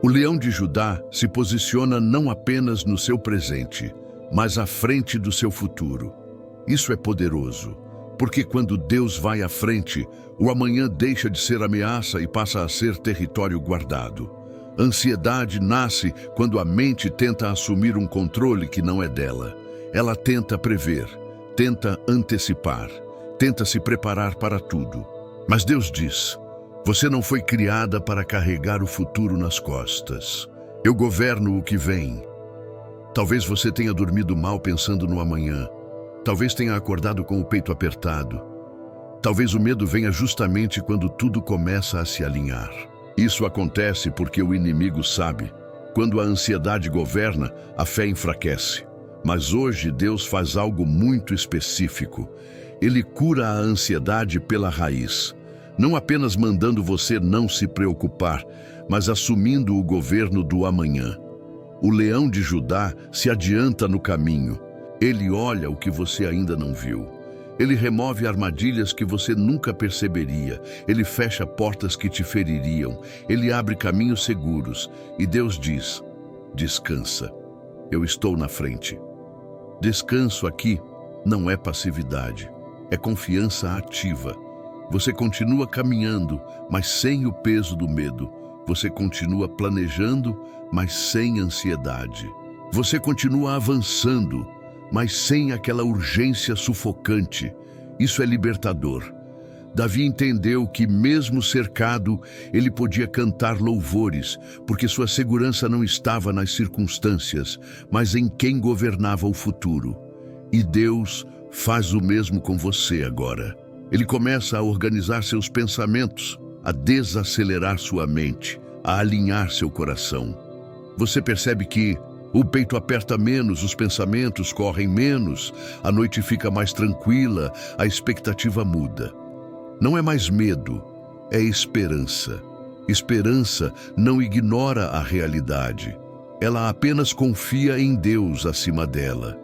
O leão de Judá se posiciona não apenas no seu presente, mas à frente do seu futuro. Isso é poderoso, porque quando Deus vai à frente, o amanhã deixa de ser ameaça e passa a ser território guardado. Ansiedade nasce quando a mente tenta assumir um controle que não é dela. Ela tenta prever, tenta antecipar, tenta se preparar para tudo. Mas Deus diz: você não foi criada para carregar o futuro nas costas. Eu governo o que vem. Talvez você tenha dormido mal pensando no amanhã. Talvez tenha acordado com o peito apertado. Talvez o medo venha justamente quando tudo começa a se alinhar. Isso acontece porque o inimigo sabe: quando a ansiedade governa, a fé enfraquece. Mas hoje Deus faz algo muito específico. Ele cura a ansiedade pela raiz. Não apenas mandando você não se preocupar, mas assumindo o governo do amanhã. O leão de Judá se adianta no caminho. Ele olha o que você ainda não viu. Ele remove armadilhas que você nunca perceberia. Ele fecha portas que te feririam. Ele abre caminhos seguros. E Deus diz: descansa. Eu estou na frente. Descanso aqui não é passividade, é confiança ativa. Você continua caminhando, mas sem o peso do medo. Você continua planejando, mas sem ansiedade. Você continua avançando, mas sem aquela urgência sufocante. Isso é libertador. Davi entendeu que, mesmo cercado, ele podia cantar louvores, porque sua segurança não estava nas circunstâncias, mas em quem governava o futuro. E Deus faz o mesmo com você agora. Ele começa a organizar seus pensamentos, a desacelerar sua mente, a alinhar seu coração. Você percebe que o peito aperta menos, os pensamentos correm menos, a noite fica mais tranquila, a expectativa muda. Não é mais medo, é esperança. Esperança não ignora a realidade. Ela apenas confia em Deus acima dela.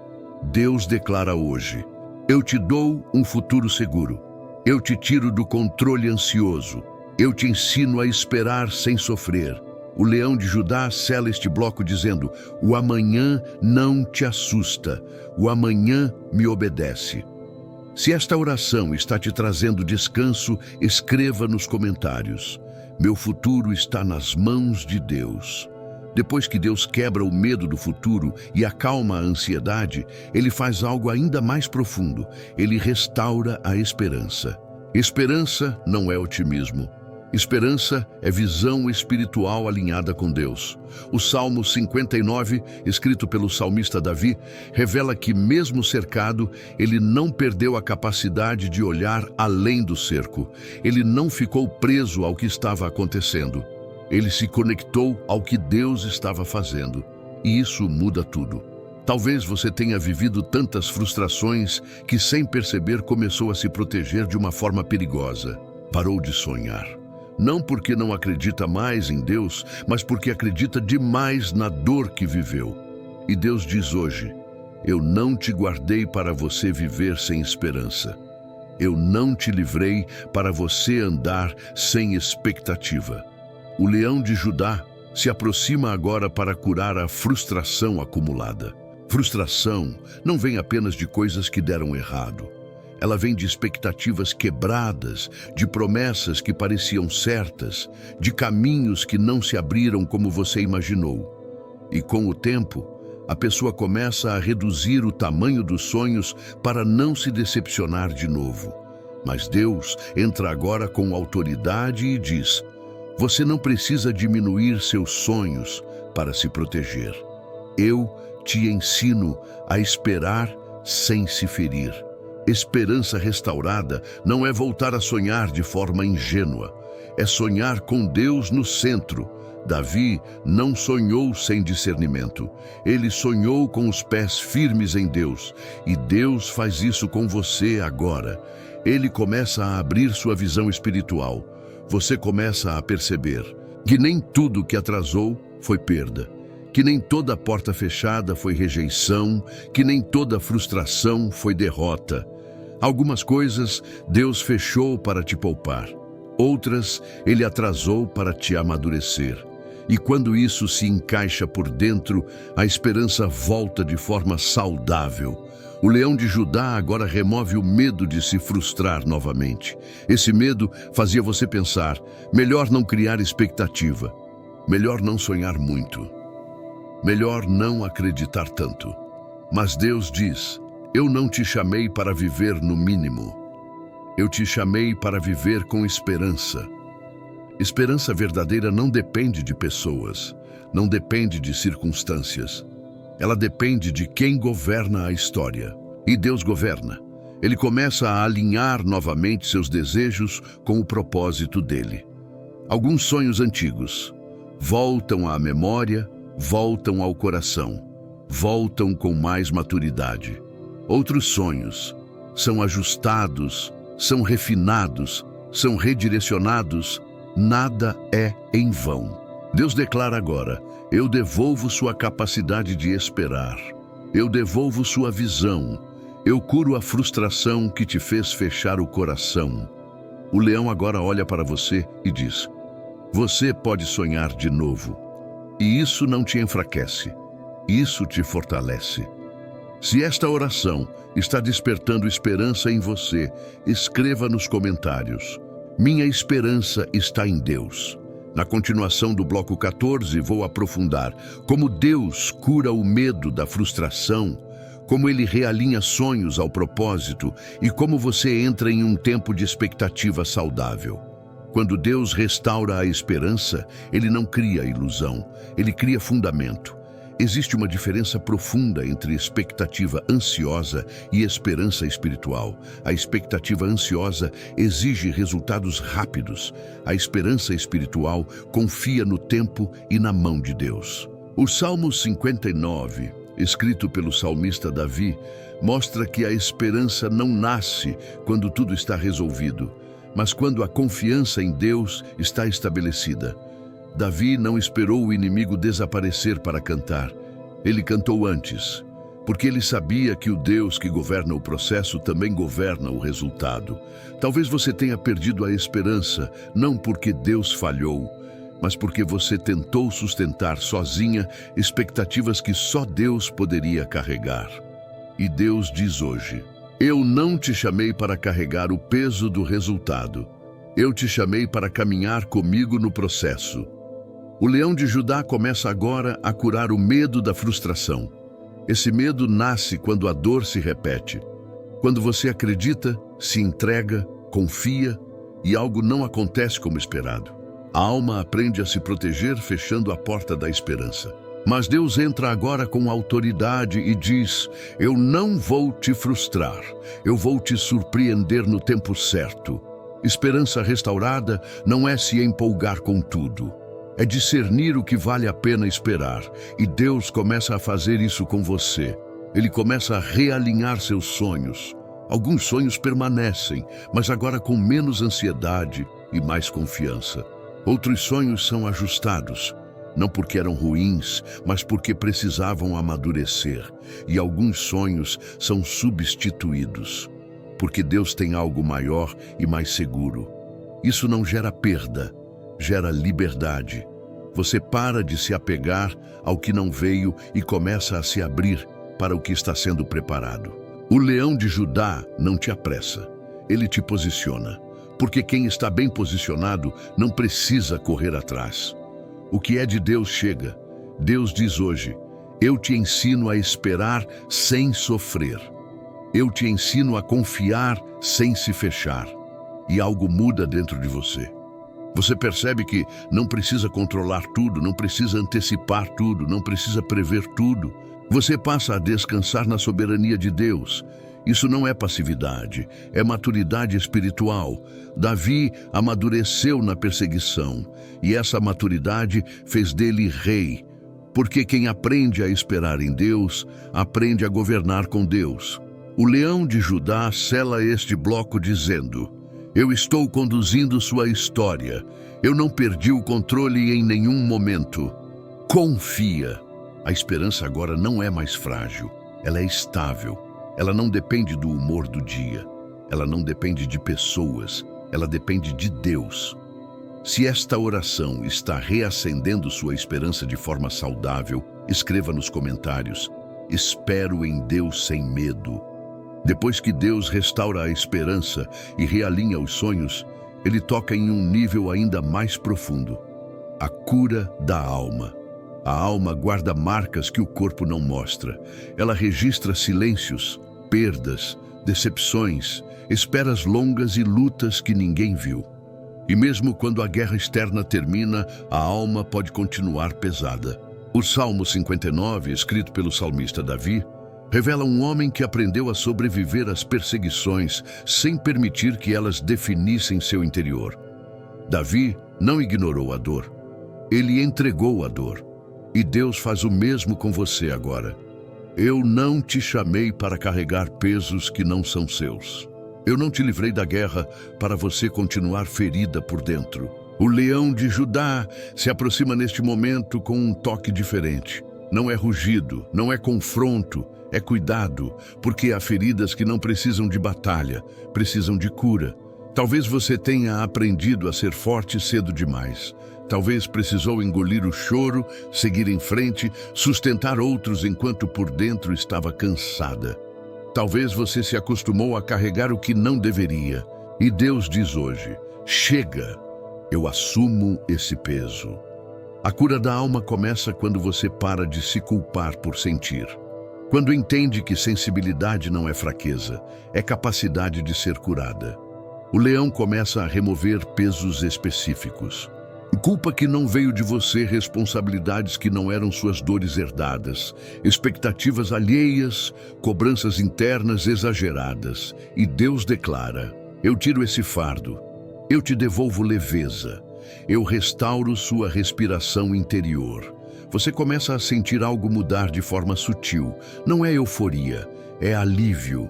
Deus declara hoje: eu te dou um futuro seguro. Eu te tiro do controle ansioso. Eu te ensino a esperar sem sofrer. O leão de Judá sela este bloco dizendo: o amanhã não te assusta. O amanhã me obedece. Se esta oração está te trazendo descanso, escreva nos comentários: meu futuro está nas mãos de Deus. Depois que Deus quebra o medo do futuro e acalma a ansiedade, Ele faz algo ainda mais profundo. Ele restaura a esperança. Esperança não é otimismo. Esperança é visão espiritual alinhada com Deus. O Salmo 59, escrito pelo salmista Davi, revela que, mesmo cercado, ele não perdeu a capacidade de olhar além do cerco. Ele não ficou preso ao que estava acontecendo. Ele se conectou ao que Deus estava fazendo. E isso muda tudo. Talvez você tenha vivido tantas frustrações que, sem perceber, começou a se proteger de uma forma perigosa. Parou de sonhar. Não porque não acredita mais em Deus, mas porque acredita demais na dor que viveu. E Deus diz hoje: eu não te guardei para você viver sem esperança. Eu não te livrei para você andar sem expectativa. O leão de Judá se aproxima agora para curar a frustração acumulada. Frustração não vem apenas de coisas que deram errado. Ela vem de expectativas quebradas, de promessas que pareciam certas, de caminhos que não se abriram como você imaginou. E com o tempo, a pessoa começa a reduzir o tamanho dos sonhos para não se decepcionar de novo. Mas Deus entra agora com autoridade e diz: você não precisa diminuir seus sonhos para se proteger. Eu te ensino a esperar sem se ferir. Esperança restaurada não é voltar a sonhar de forma ingênua, é sonhar com Deus no centro. Davi não sonhou sem discernimento. Ele sonhou com os pés firmes em Deus, e Deus faz isso com você agora. Ele começa a abrir sua visão espiritual. Você começa a perceber que nem tudo que atrasou foi perda, que nem toda porta fechada foi rejeição, que nem toda frustração foi derrota. Algumas coisas Deus fechou para te poupar, outras Ele atrasou para te amadurecer. E quando isso se encaixa por dentro, a esperança volta de forma saudável. O leão de Judá agora remove o medo de se frustrar novamente. Esse medo fazia você pensar, melhor não criar expectativa, melhor não sonhar muito, melhor não acreditar tanto. Mas Deus diz, eu não te chamei para viver no mínimo. Eu te chamei para viver com esperança. Esperança verdadeira não depende de pessoas, não depende de circunstâncias. Ela depende de quem governa a história. E Deus governa. Ele começa a alinhar novamente seus desejos com o propósito dele. Alguns sonhos antigos voltam à memória, voltam ao coração, voltam com mais maturidade. Outros sonhos são ajustados, são refinados, são redirecionados. Nada é em vão. Deus declara agora, eu devolvo sua capacidade de esperar. Eu devolvo sua visão. Eu curo a frustração que te fez fechar o coração. O leão agora olha para você e diz, você pode sonhar de novo. E isso não te enfraquece. Isso te fortalece. Se esta oração está despertando esperança em você, escreva nos comentários. Minha esperança está em Deus. Na continuação do bloco 14, vou aprofundar como Deus cura o medo da frustração, como Ele realinha sonhos ao propósito e como você entra em um tempo de expectativa saudável. Quando Deus restaura a esperança, Ele não cria ilusão, Ele cria fundamento. Existe uma diferença profunda entre expectativa ansiosa e esperança espiritual. A expectativa ansiosa exige resultados rápidos. A esperança espiritual confia no tempo e na mão de Deus. O Salmo 59, escrito pelo salmista Davi, mostra que a esperança não nasce quando tudo está resolvido, mas quando a confiança em Deus está estabelecida. Davi não esperou o inimigo desaparecer para cantar. Ele cantou antes, porque ele sabia que o Deus que governa o processo também governa o resultado. Talvez você tenha perdido a esperança, não porque Deus falhou, mas porque você tentou sustentar sozinha expectativas que só Deus poderia carregar. E Deus diz hoje, eu não te chamei para carregar o peso do resultado. Eu te chamei para caminhar comigo no processo. O leão de Judá começa agora a curar o medo da frustração. Esse medo nasce quando a dor se repete. Quando você acredita, se entrega, confia e algo não acontece como esperado. A alma aprende a se proteger fechando a porta da esperança. Mas Deus entra agora com autoridade e diz, eu não vou te frustrar, eu vou te surpreender no tempo certo. Esperança restaurada não é se empolgar com tudo. É discernir o que vale a pena esperar, e Deus começa a fazer isso com você. Ele começa a realinhar seus sonhos. Alguns sonhos permanecem, mas agora com menos ansiedade e mais confiança. Outros sonhos são ajustados, não porque eram ruins, mas porque precisavam amadurecer. E alguns sonhos são substituídos, porque Deus tem algo maior e mais seguro. Isso não gera perda, gera liberdade. Você para de se apegar ao que não veio e começa a se abrir para o que está sendo preparado. O leão de Judá não te apressa, ele te posiciona, porque quem está bem posicionado não precisa correr atrás. O que é de Deus chega. Deus diz hoje, eu te ensino a esperar sem sofrer. Eu te ensino a confiar sem se fechar. E algo muda dentro de você. Você percebe que não precisa controlar tudo, não precisa antecipar tudo, não precisa prever tudo. Você passa a descansar na soberania de Deus. Isso não é passividade, é maturidade espiritual. Davi amadureceu na perseguição, e essa maturidade fez dele rei. Porque quem aprende a esperar em Deus, aprende a governar com Deus. O leão de Judá sela este bloco dizendo: eu estou conduzindo sua história. Eu não perdi o controle em nenhum momento. Confia. A esperança agora não é mais frágil, ela é estável. Ela não depende do humor do dia. Ela não depende de pessoas. Ela depende de Deus. Se esta oração está reacendendo sua esperança de forma saudável, escreva nos comentários: espero em Deus sem medo. Depois que Deus restaura a esperança e realinha os sonhos, Ele toca em um nível ainda mais profundo: a cura da alma. A alma guarda marcas que o corpo não mostra. Ela registra silêncios, perdas, decepções, esperas longas e lutas que ninguém viu. E mesmo quando a guerra externa termina, a alma pode continuar pesada. O Salmo 59, escrito pelo salmista Davi, revela um homem que aprendeu a sobreviver às perseguições sem permitir que elas definissem seu interior. Davi não ignorou a dor. Ele entregou a dor. E Deus faz o mesmo com você agora. Eu não te chamei para carregar pesos que não são seus. Eu não te livrei da guerra para você continuar ferida por dentro. O leão de Judá se aproxima neste momento com um toque diferente. Não é rugido, não é confronto, é cuidado, porque há feridas que não precisam de batalha, precisam de cura. Talvez você tenha aprendido a ser forte cedo demais. Talvez precisou engolir o choro, seguir em frente, sustentar outros enquanto por dentro estava cansada. Talvez você se acostumou a carregar o que não deveria. E Deus diz hoje: chega, eu assumo esse peso. A cura da alma começa quando você para de se culpar por sentir. Quando entende que sensibilidade não é fraqueza, é capacidade de ser curada. O leão começa a remover pesos específicos. Culpa que não veio de você, responsabilidades que não eram suas dores herdadas, expectativas alheias, cobranças internas exageradas. E Deus declara: eu tiro esse fardo, eu te devolvo leveza, eu restauro sua respiração interior. Você começa a sentir algo mudar de forma sutil. Não é euforia, é alívio.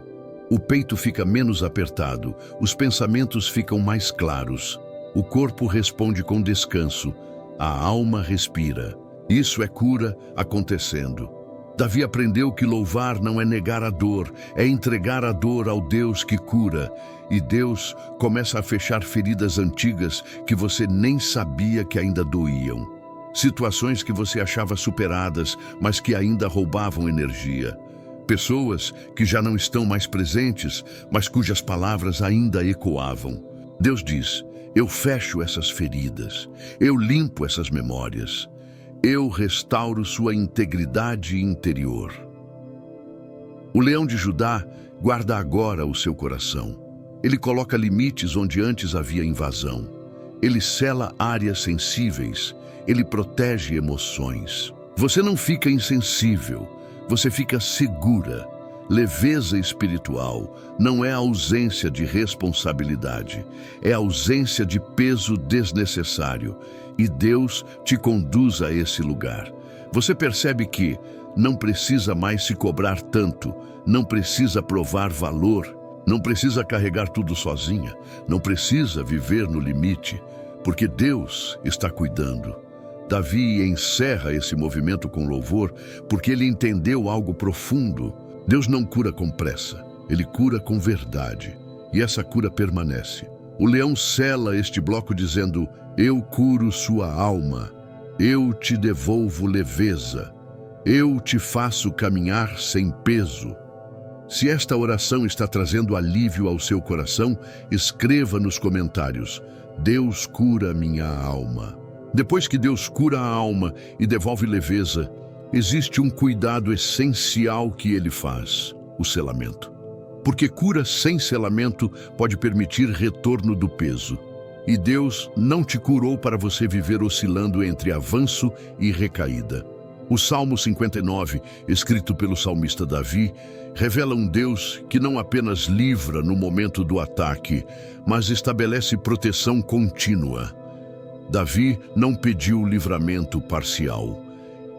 O peito fica menos apertado, os pensamentos ficam mais claros. O corpo responde com descanso, a alma respira. Isso é cura acontecendo. Davi aprendeu que louvar não é negar a dor, é entregar a dor ao Deus que cura. E Deus começa a fechar feridas antigas que você nem sabia que ainda doíam. Situações que você achava superadas, mas que ainda roubavam energia. Pessoas que já não estão mais presentes, mas cujas palavras ainda ecoavam. Deus diz: eu fecho essas feridas, eu limpo essas memórias, eu restauro sua integridade interior. O leão de Judá guarda agora o seu coração. Ele coloca limites onde antes havia invasão. Ele sela áreas sensíveis, ele protege emoções. Você não fica insensível, você fica segura. Leveza espiritual não é ausência de responsabilidade, é ausência de peso desnecessário. E Deus te conduz a esse lugar. Você percebe que não precisa mais se cobrar tanto, não precisa provar valor, não precisa carregar tudo sozinha, não precisa viver no limite, porque Deus está cuidando. Davi encerra esse movimento com louvor porque ele entendeu algo profundo. Deus não cura com pressa, Ele cura com verdade, e essa cura permanece. O leão sela este bloco dizendo: eu curo sua alma, eu te devolvo leveza, eu te faço caminhar sem peso. Se esta oração está trazendo alívio ao seu coração, escreva nos comentários: Deus cura minha alma. Depois que Deus cura a alma e devolve leveza, existe um cuidado essencial que Ele faz: o selamento. Porque cura sem selamento pode permitir retorno do peso. E Deus não te curou para você viver oscilando entre avanço e recaída. O Salmo 59, escrito pelo salmista Davi, revela um Deus que não apenas livra no momento do ataque, mas estabelece proteção contínua. Davi não pediu livramento parcial.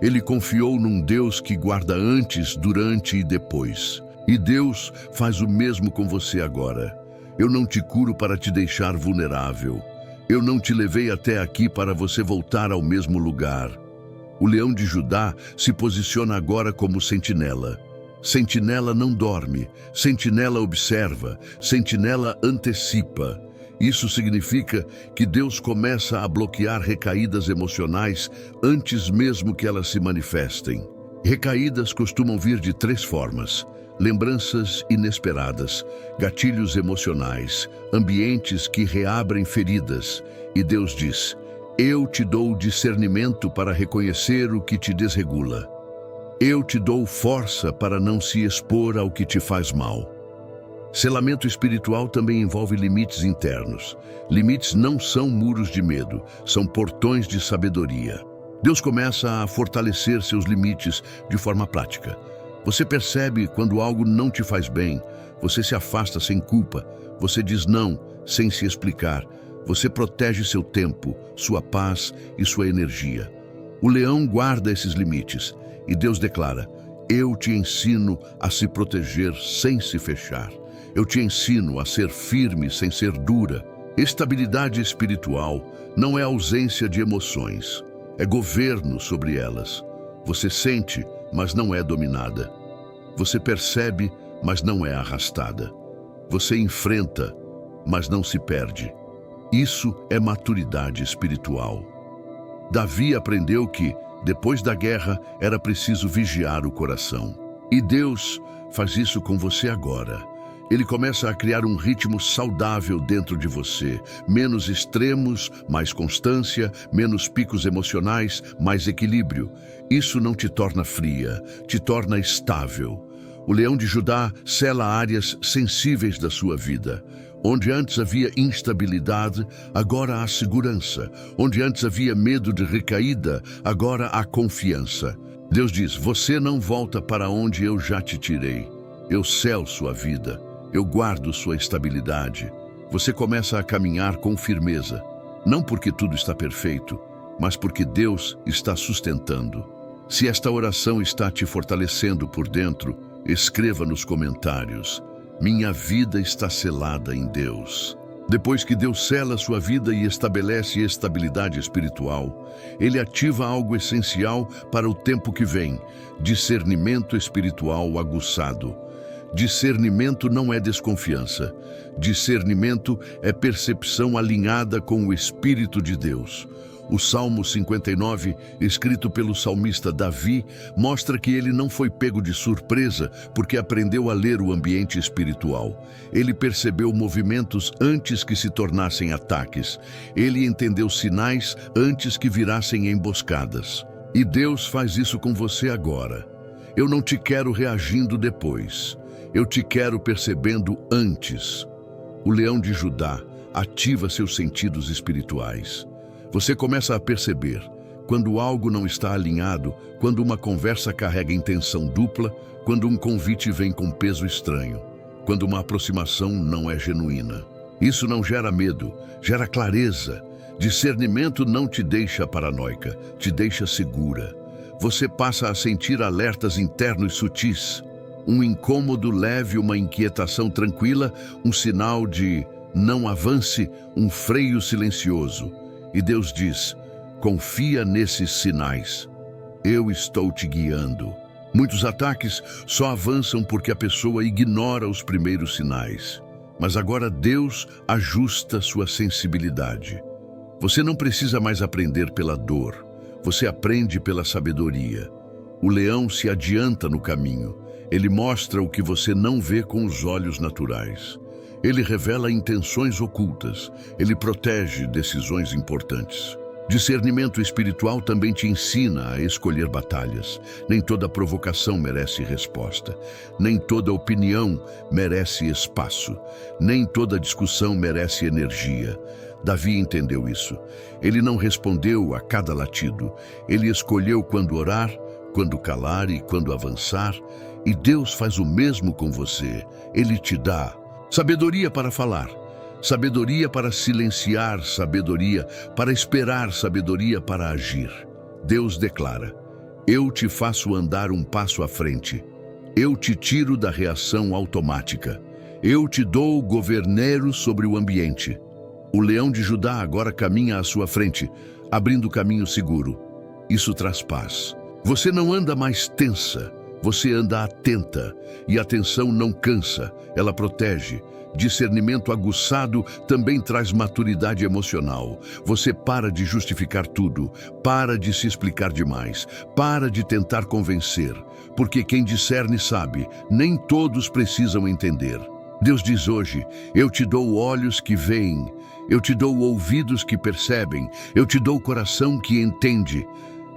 Ele confiou num Deus que guarda antes, durante e depois. E Deus faz o mesmo com você agora. Eu não te curo para te deixar vulnerável. Eu não te levei até aqui para você voltar ao mesmo lugar. O leão de Judá se posiciona agora como sentinela. Sentinela não dorme, sentinela observa, sentinela antecipa. Isso significa que Deus começa a bloquear recaídas emocionais antes mesmo que elas se manifestem. Recaídas costumam vir de 3 formas: lembranças inesperadas, gatilhos emocionais, ambientes que reabrem feridas. E Deus diz: eu te dou discernimento para reconhecer o que te desregula. Eu te dou força para não se expor ao que te faz mal. Selamento espiritual também envolve limites internos. Limites não são muros de medo, são portões de sabedoria. Deus começa a fortalecer seus limites de forma prática. Você percebe quando algo não te faz bem, você se afasta sem culpa, você diz não sem se explicar. Você protege seu tempo, sua paz e sua energia. O leão guarda esses limites e Deus declara: eu te ensino a se proteger sem se fechar. Eu te ensino a ser firme sem ser dura. Estabilidade espiritual não é ausência de emoções, é governo sobre elas. Você sente, mas não é dominada. Você percebe, mas não é arrastada. Você enfrenta, mas não se perde. Isso é maturidade espiritual. Davi aprendeu que, depois da guerra, era preciso vigiar o coração. E Deus faz isso com você agora. Ele começa a criar um ritmo saudável dentro de você. Menos extremos, mais constância, menos picos emocionais, mais equilíbrio. Isso não te torna fria, te torna estável. O leão de Judá sela áreas sensíveis da sua vida. Onde antes havia instabilidade, agora há segurança. Onde antes havia medo de recaída, agora há confiança. Deus diz: você não volta para onde eu já te tirei. Eu selo sua vida. Eu guardo sua estabilidade. Você começa a caminhar com firmeza. Não porque tudo está perfeito, mas porque Deus está sustentando. Se esta oração está te fortalecendo por dentro, escreva nos comentários: minha vida está selada em Deus. Depois que Deus sela sua vida e estabelece estabilidade espiritual, Ele ativa algo essencial para o tempo que vem: discernimento espiritual aguçado. Discernimento não é desconfiança. Discernimento é percepção alinhada com o Espírito de Deus. O Salmo 59, escrito pelo salmista Davi, mostra que ele não foi pego de surpresa porque aprendeu a ler o ambiente espiritual. Ele percebeu movimentos antes que se tornassem ataques. Ele entendeu sinais antes que virassem emboscadas. E Deus faz isso com você agora. Eu não te quero reagindo depois. Eu te quero percebendo antes. O leão de Judá ativa seus sentidos espirituais. Você começa a perceber quando algo não está alinhado, quando uma conversa carrega intenção dupla, quando um convite vem com peso estranho, quando uma aproximação não é genuína. Isso não gera medo, gera clareza. Discernimento não te deixa paranoica, te deixa segura. Você passa a sentir alertas internos sutis. Um incômodo leve, uma inquietação tranquila, um sinal de não avance, um freio silencioso. E Deus diz: confia nesses sinais. Eu estou te guiando. Muitos ataques só avançam porque a pessoa ignora os primeiros sinais. Mas agora Deus ajusta sua sensibilidade. Você não precisa mais aprender pela dor. Você aprende pela sabedoria. O leão se adianta no caminho. Ele mostra o que você não vê com os olhos naturais. Ele revela intenções ocultas. Ele protege decisões importantes. Discernimento espiritual também te ensina a escolher batalhas. Nem toda provocação merece resposta. Nem toda opinião merece espaço. Nem toda discussão merece energia. Davi entendeu isso. Ele não respondeu a cada latido. Ele escolheu quando orar, quando calar e quando avançar, e Deus faz o mesmo com você. Ele te dá sabedoria para falar, sabedoria para silenciar, sabedoria para esperar, sabedoria para agir. Deus declara: eu te faço andar um passo à frente. Eu te tiro da reação automática. Eu te dou governeiro sobre o ambiente. O leão de Judá agora caminha à sua frente, abrindo caminho seguro. Isso traz paz. Você não anda mais tensa, você anda atenta. E a atenção não cansa, ela protege. Discernimento aguçado também traz maturidade emocional. Você para de justificar tudo, para de se explicar demais, para de tentar convencer, porque quem discerne sabe, nem todos precisam entender. Deus diz hoje: eu te dou olhos que veem, eu te dou ouvidos que percebem, eu te dou coração que entende.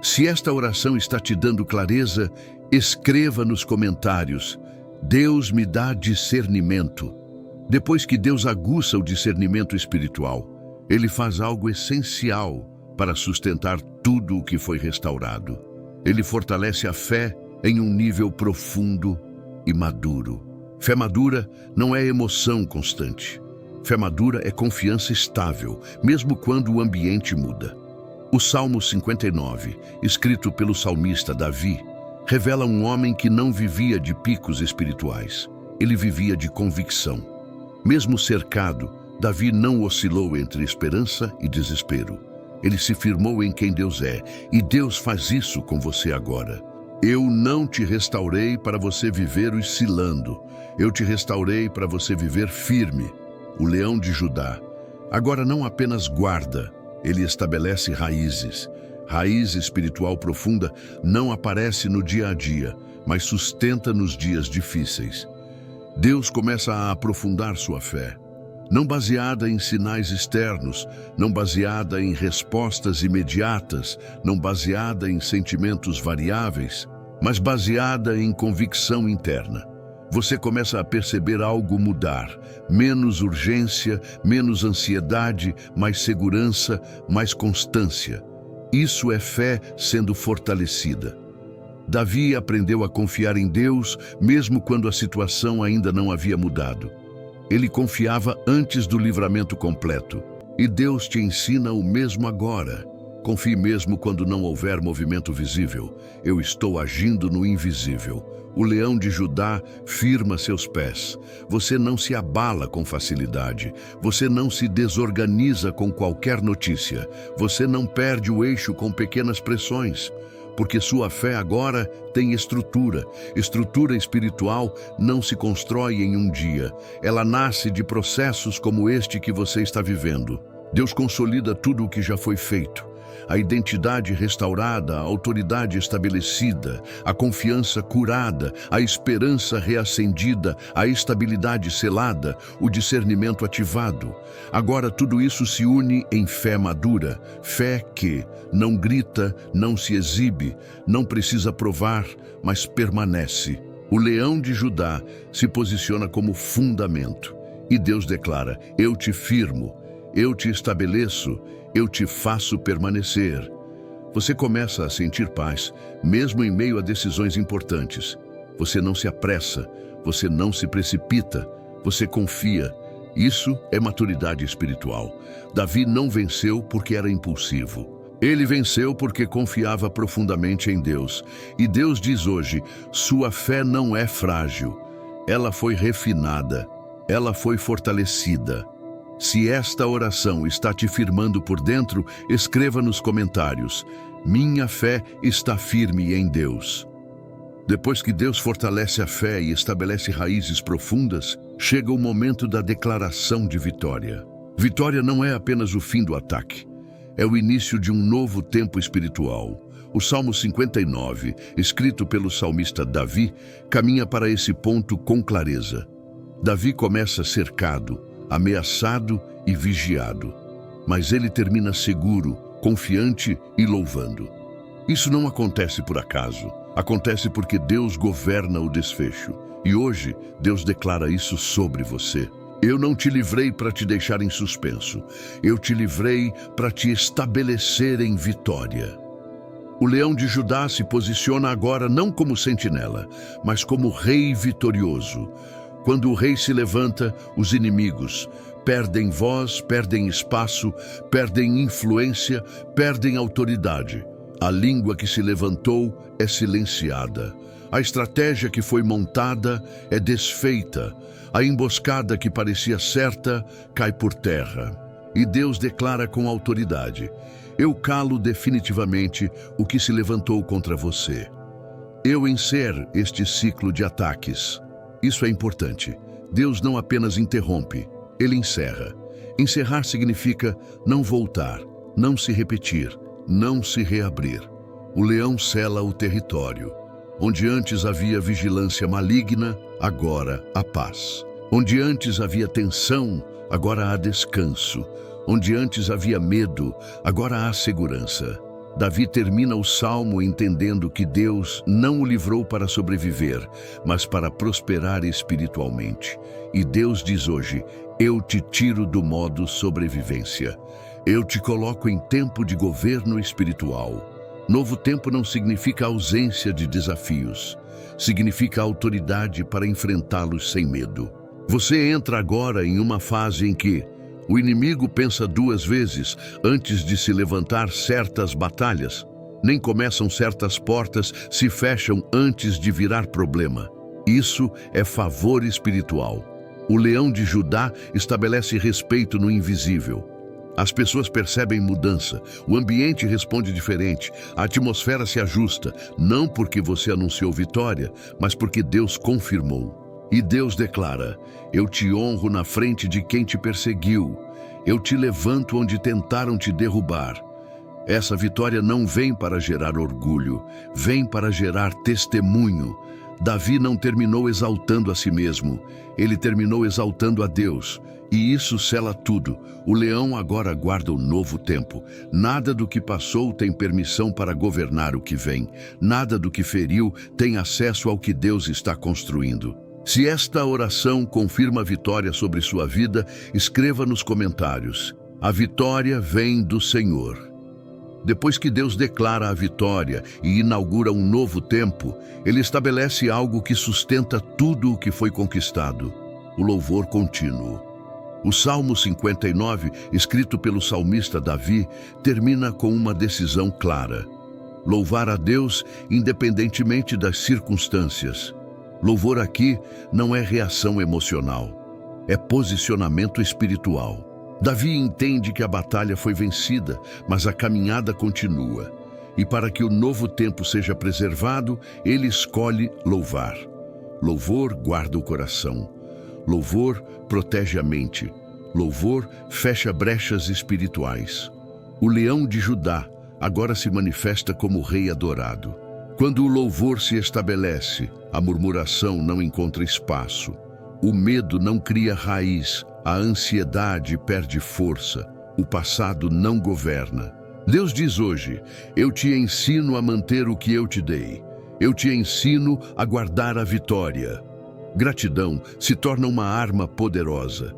Se esta oração está te dando clareza, escreva nos comentários: Deus me dá discernimento. Depois que Deus aguça o discernimento espiritual, Ele faz algo essencial para sustentar tudo o que foi restaurado. Ele fortalece a fé em um nível profundo e maduro. Fé madura não é emoção constante. Fé madura é confiança estável, mesmo quando o ambiente muda. O Salmo 59, escrito pelo salmista Davi, revela um homem que não vivia de picos espirituais. Ele vivia de convicção. Mesmo cercado, Davi não oscilou entre esperança e desespero. Ele se firmou em quem Deus é, e Deus faz isso com você agora. Eu não te restaurei para você viver oscilando. Eu te restaurei para você viver firme. O leão de Judá agora não apenas guarda, ele estabelece raízes. Raiz espiritual profunda não aparece no dia a dia, mas sustenta nos dias difíceis. Deus começa a aprofundar sua fé, não baseada em sinais externos, não baseada em respostas imediatas, não baseada em sentimentos variáveis, mas baseada em convicção interna. Você começa a perceber algo mudar, menos urgência, menos ansiedade, mais segurança, mais constância. Isso é fé sendo fortalecida. Davi aprendeu a confiar em Deus, mesmo quando a situação ainda não havia mudado. Ele confiava antes do livramento completo. E Deus te ensina o mesmo agora. Confie mesmo quando não houver movimento visível. Eu estou agindo no invisível. O leão de Judá firma seus pés. Você não se abala com facilidade. Você não se desorganiza com qualquer notícia. Você não perde o eixo com pequenas pressões. Porque sua fé agora tem estrutura. Estrutura espiritual não se constrói em um dia. Ela nasce de processos como este que você está vivendo. Deus consolida tudo o que já foi feito. A identidade restaurada, a autoridade estabelecida, a confiança curada, a esperança reacendida, a estabilidade selada, o discernimento ativado. Agora tudo isso se une em fé madura, fé que não grita, não se exibe, não precisa provar, mas permanece. O leão de Judá se posiciona como fundamento. E Deus declara: eu te firmo, eu te estabeleço, eu te faço permanecer. Você começa a sentir paz, mesmo em meio a decisões importantes. Você não se apressa, você não se precipita, você confia. Isso é maturidade espiritual. Davi não venceu porque era impulsivo. Ele venceu porque confiava profundamente em Deus. E Deus diz hoje: sua fé não é frágil. Ela foi refinada, ela foi fortalecida. Se esta oração está te firmando por dentro, escreva nos comentários: minha fé está firme em Deus. Depois que Deus fortalece a fé e estabelece raízes profundas, chega o momento da declaração de vitória. Vitória não é apenas o fim do ataque, é o início de um novo tempo espiritual. O Salmo 59, escrito pelo salmista Davi, caminha para esse ponto com clareza. Davi começa cercado, ameaçado e vigiado, mas ele termina seguro, confiante e louvando. Isso não acontece por acaso, acontece porque Deus governa o desfecho. E hoje, Deus declara isso sobre você. Eu não te livrei para te deixar em suspenso, eu te livrei para te estabelecer em vitória. O leão de Judá se posiciona agora não como sentinela, mas como rei vitorioso. Quando o rei se levanta, os inimigos perdem voz, perdem espaço, perdem influência, perdem autoridade. A língua que se levantou é silenciada. A estratégia que foi montada é desfeita. A emboscada que parecia certa cai por terra. E Deus declara com autoridade: eu calo definitivamente o que se levantou contra você. Eu encerro este ciclo de ataques. Isso é importante. Deus não apenas interrompe, Ele encerra. Encerrar significa não voltar, não se repetir, não se reabrir. O leão sela o território. Onde antes havia vigilância maligna, agora há paz. Onde antes havia tensão, agora há descanso. Onde antes havia medo, agora há segurança. Davi termina o salmo entendendo que Deus não o livrou para sobreviver, mas para prosperar espiritualmente. E Deus diz hoje: eu te tiro do modo sobrevivência. Eu te coloco em tempo de governo espiritual. Novo tempo não significa ausência de desafios. Significa autoridade para enfrentá-los sem medo. Você entra agora em uma fase em que o inimigo pensa duas vezes antes de se levantar certas batalhas. Nem começam certas portas, se fecham antes de virar problema. Isso é favor espiritual. O leão de Judá estabelece respeito no invisível. As pessoas percebem mudança, o ambiente responde diferente, a atmosfera se ajusta, não porque você anunciou vitória, mas porque Deus confirmou. E Deus declara: eu te honro na frente de quem te perseguiu, eu te levanto onde tentaram te derrubar. Essa vitória não vem para gerar orgulho, vem para gerar testemunho. Davi não terminou exaltando a si mesmo, ele terminou exaltando a Deus. E isso sela tudo. O leão agora guarda o novo tempo. Nada do que passou tem permissão para governar o que vem. Nada do que feriu tem acesso ao que Deus está construindo. Se esta oração confirma a vitória sobre sua vida, escreva nos comentários: a vitória vem do Senhor. Depois que Deus declara a vitória e inaugura um novo tempo, Ele estabelece algo que sustenta tudo o que foi conquistado: o louvor contínuo. O Salmo 59, escrito pelo salmista Davi, termina com uma decisão clara: louvar a Deus independentemente das circunstâncias. Louvor aqui não é reação emocional, é posicionamento espiritual. Davi entende que a batalha foi vencida, mas a caminhada continua. E para que o novo tempo seja preservado, ele escolhe louvar. Louvor guarda o coração. Louvor protege a mente. Louvor fecha brechas espirituais. O leão de Judá agora se manifesta como rei adorado. Quando o louvor se estabelece, a murmuração não encontra espaço. O medo não cria raiz, a ansiedade perde força, o passado não governa. Deus diz hoje: eu te ensino a manter o que eu te dei. Eu te ensino a guardar a vitória. Gratidão se torna uma arma poderosa.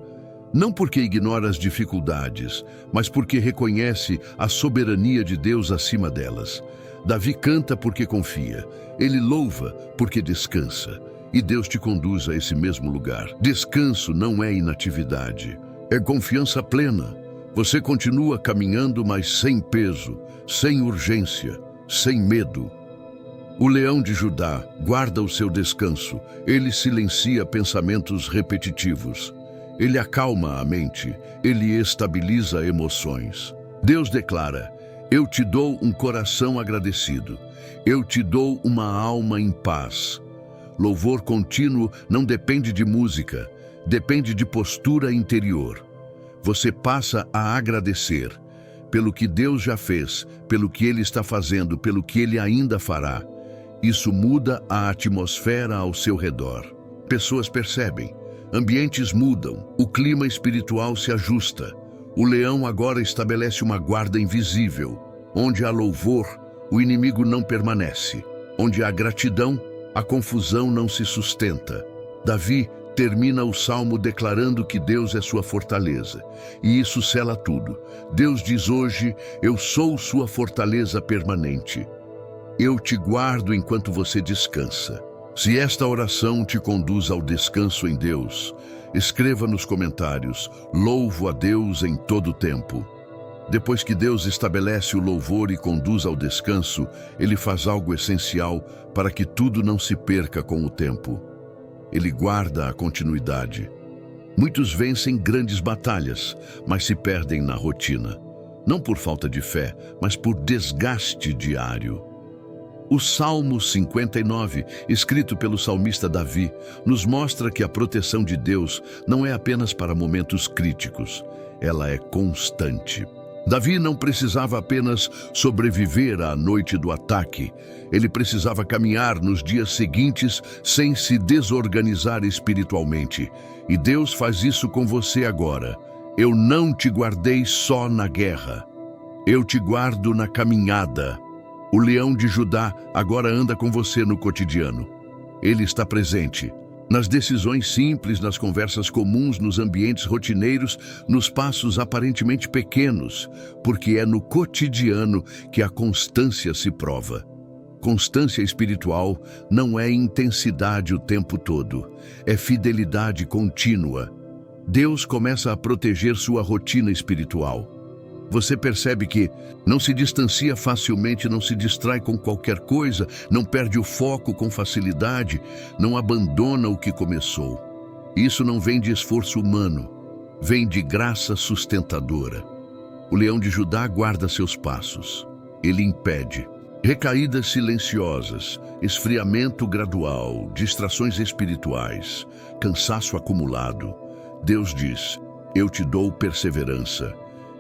Não porque ignora as dificuldades, mas porque reconhece a soberania de Deus acima delas. Davi canta porque confia. Ele louva porque descansa. E Deus te conduz a esse mesmo lugar. Descanso não é inatividade, é confiança plena. Você continua caminhando, mas sem peso, sem urgência, sem medo. O leão de Judá guarda o seu descanso. Ele silencia pensamentos repetitivos. Ele acalma a mente. Ele estabiliza emoções. Deus declara: eu te dou um coração agradecido. Eu te dou uma alma em paz. Louvor contínuo não depende de música, depende de postura interior. Você passa a agradecer pelo que Deus já fez, pelo que Ele está fazendo, pelo que Ele ainda fará. Isso muda a atmosfera ao seu redor. Pessoas percebem, ambientes mudam, o clima espiritual se ajusta. O leão agora estabelece uma guarda invisível. Onde há louvor, o inimigo não permanece. Onde há gratidão, a confusão não se sustenta. Davi termina o salmo declarando que Deus é sua fortaleza. E isso sela tudo. Deus diz hoje: eu sou sua fortaleza permanente. Eu te guardo enquanto você descansa. Se esta oração te conduz ao descanso em Deus, escreva nos comentários: louvo a Deus em todo o tempo. Depois que Deus estabelece o louvor e conduz ao descanso, Ele faz algo essencial para que tudo não se perca com o tempo. Ele guarda a continuidade. Muitos vencem grandes batalhas, mas se perdem na rotina. Não por falta de fé, mas por desgaste diário. O Salmo 59, escrito pelo salmista Davi, nos mostra que a proteção de Deus não é apenas para momentos críticos, ela é constante. Davi não precisava apenas sobreviver à noite do ataque, ele precisava caminhar nos dias seguintes sem se desorganizar espiritualmente. E Deus faz isso com você agora. Eu não te guardei só na guerra, eu te guardo na caminhada. O leão de Judá agora anda com você no cotidiano. Ele está presente nas decisões simples, nas conversas comuns, nos ambientes rotineiros, nos passos aparentemente pequenos, porque é no cotidiano que a constância se prova. Constância espiritual não é intensidade o tempo todo, é fidelidade contínua. Deus começa a proteger sua rotina espiritual. Você percebe que não se distancia facilmente, não se distrai com qualquer coisa, não perde o foco com facilidade, não abandona o que começou. Isso não vem de esforço humano, vem de graça sustentadora. O leão de Judá guarda seus passos. Ele impede recaídas silenciosas, esfriamento gradual, distrações espirituais, cansaço acumulado. Deus diz: eu te dou perseverança.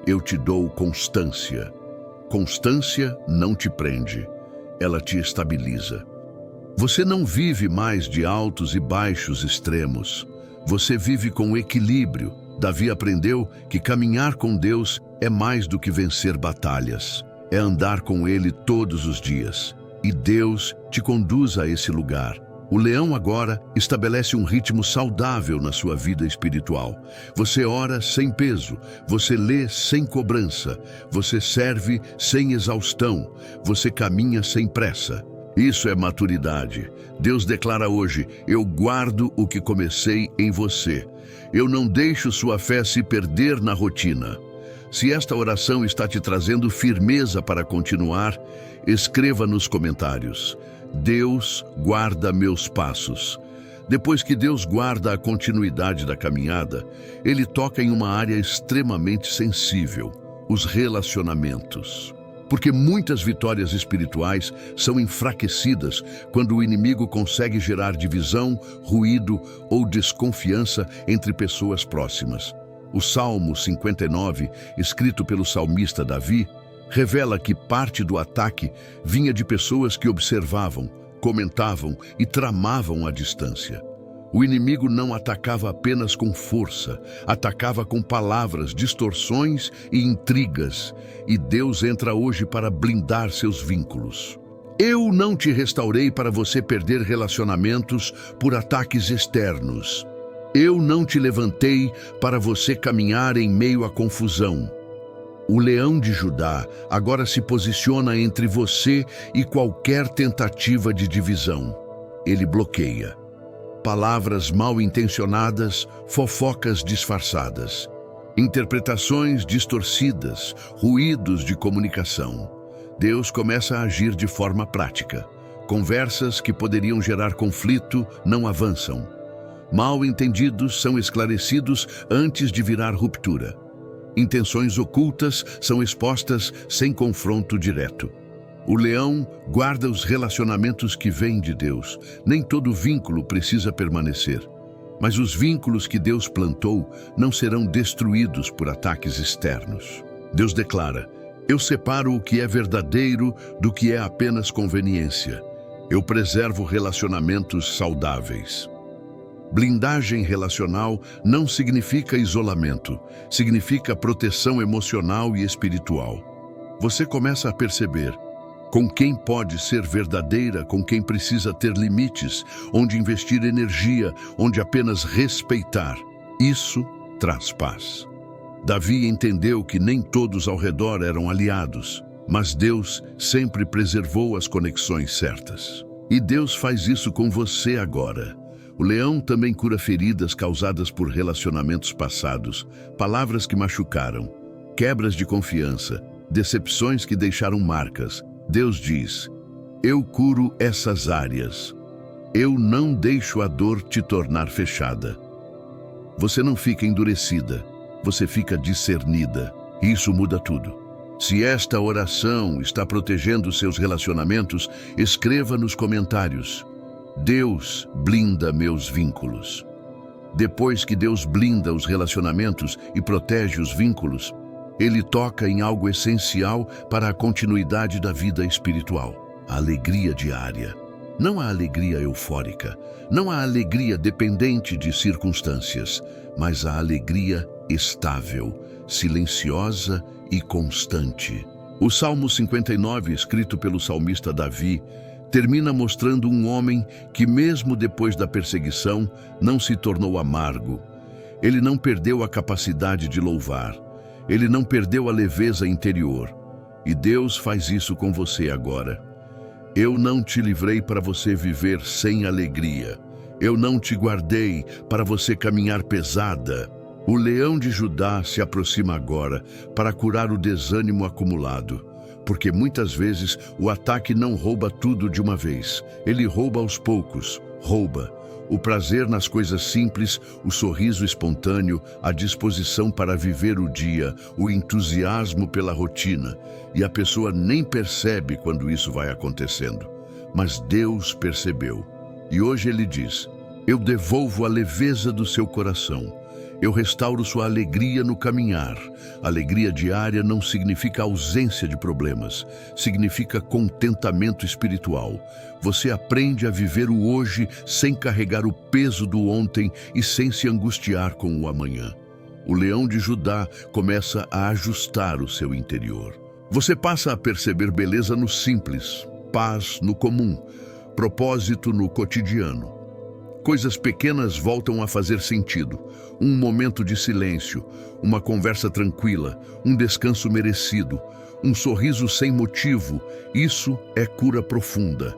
Eu te dou constância. Constância não te prende, ela te estabiliza. Você não vive mais de altos e baixos extremos. Você vive com equilíbrio. Davi aprendeu que caminhar com Deus é mais do que vencer batalhas. É andar com Ele todos os dias. E Deus te conduz a esse lugar. O leão agora estabelece um ritmo saudável na sua vida espiritual. Você ora sem peso, você lê sem cobrança, você serve sem exaustão, você caminha sem pressa. Isso é maturidade. Deus declara hoje: eu guardo o que comecei em você. Eu não deixo sua fé se perder na rotina. Se esta oração está te trazendo firmeza para continuar, escreva nos comentários: Deus guarda meus passos. Depois que Deus guarda a continuidade da caminhada, Ele toca em uma área extremamente sensível: os relacionamentos. Porque muitas vitórias espirituais são enfraquecidas quando o inimigo consegue gerar divisão, ruído ou desconfiança entre pessoas próximas. O Salmo 59, escrito pelo salmista Davi, revela que parte do ataque vinha de pessoas que observavam, comentavam e tramavam à distância. O inimigo não atacava apenas com força, atacava com palavras, distorções e intrigas. E Deus entra hoje para blindar seus vínculos. Eu não te restaurei para você perder relacionamentos por ataques externos. Eu não te levantei para você caminhar em meio à confusão. O leão de Judá agora se posiciona entre você e qualquer tentativa de divisão. Ele bloqueia. Palavras mal intencionadas, fofocas disfarçadas, interpretações distorcidas, ruídos de comunicação. Deus começa a agir de forma prática. Conversas que poderiam gerar conflito não avançam. Mal entendidos são esclarecidos antes de virar ruptura. Intenções ocultas são expostas sem confronto direto. O leão guarda os relacionamentos que vêm de Deus. Nem todo vínculo precisa permanecer. Mas os vínculos que Deus plantou não serão destruídos por ataques externos. Deus declara: eu separo o que é verdadeiro do que é apenas conveniência. Eu preservo relacionamentos saudáveis. Blindagem relacional não significa isolamento, significa proteção emocional e espiritual. Você começa a perceber com quem pode ser verdadeira, com quem precisa ter limites, onde investir energia, onde apenas respeitar. Isso traz paz. Davi entendeu que nem todos ao redor eram aliados. Mas Deus sempre preservou as conexões certas. E Deus faz isso com você agora. O leão também cura feridas causadas por relacionamentos passados, palavras que machucaram, quebras de confiança, decepções que deixaram marcas. Deus diz: eu curo essas áreas. Eu não deixo a dor te tornar fechada. Você não fica endurecida, você fica discernida. Isso muda tudo. Se esta oração está protegendo seus relacionamentos, escreva nos comentários: Deus blinda meus vínculos. Depois que Deus blinda os relacionamentos e protege os vínculos, Ele toca em algo essencial para a continuidade da vida espiritual: a alegria diária. Não a alegria eufórica, não a alegria dependente de circunstâncias, mas a alegria estável, silenciosa e constante. O Salmo 59, escrito pelo salmista Davi, termina mostrando um homem que, mesmo depois da perseguição, não se tornou amargo. Ele não perdeu a capacidade de louvar. Ele não perdeu a leveza interior. E Deus faz isso com você agora. Eu não te livrei para você viver sem alegria. Eu não te guardei para você caminhar pesada. O leão de Judá se aproxima agora para curar o desânimo acumulado. Porque muitas vezes o ataque não rouba tudo de uma vez. Ele rouba aos poucos, rouba o prazer nas coisas simples, o sorriso espontâneo, a disposição para viver o dia, o entusiasmo pela rotina. E a pessoa nem percebe quando isso vai acontecendo. Mas Deus percebeu. E hoje Ele diz: eu devolvo a leveza do seu coração. Eu restauro sua alegria no caminhar. Alegria diária não significa ausência de problemas, significa contentamento espiritual. Você aprende a viver o hoje sem carregar o peso do ontem e sem se angustiar com o amanhã. O leão de Judá começa a ajustar o seu interior. Você passa a perceber beleza no simples, paz no comum, propósito no cotidiano. Coisas pequenas voltam a fazer sentido. Um momento de silêncio, uma conversa tranquila, um descanso merecido, um sorriso sem motivo. Isso é cura profunda.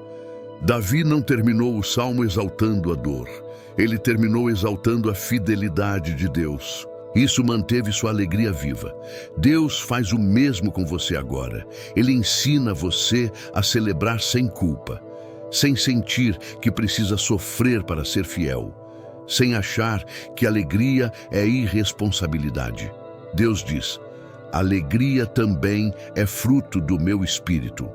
Davi não terminou o salmo exaltando a dor. Ele terminou exaltando a fidelidade de Deus. Isso manteve sua alegria viva. Deus faz o mesmo com você agora. Ele ensina você a celebrar sem culpa, sem sentir que precisa sofrer para ser fiel, sem achar que alegria é irresponsabilidade. Deus diz: alegria também é fruto do meu espírito.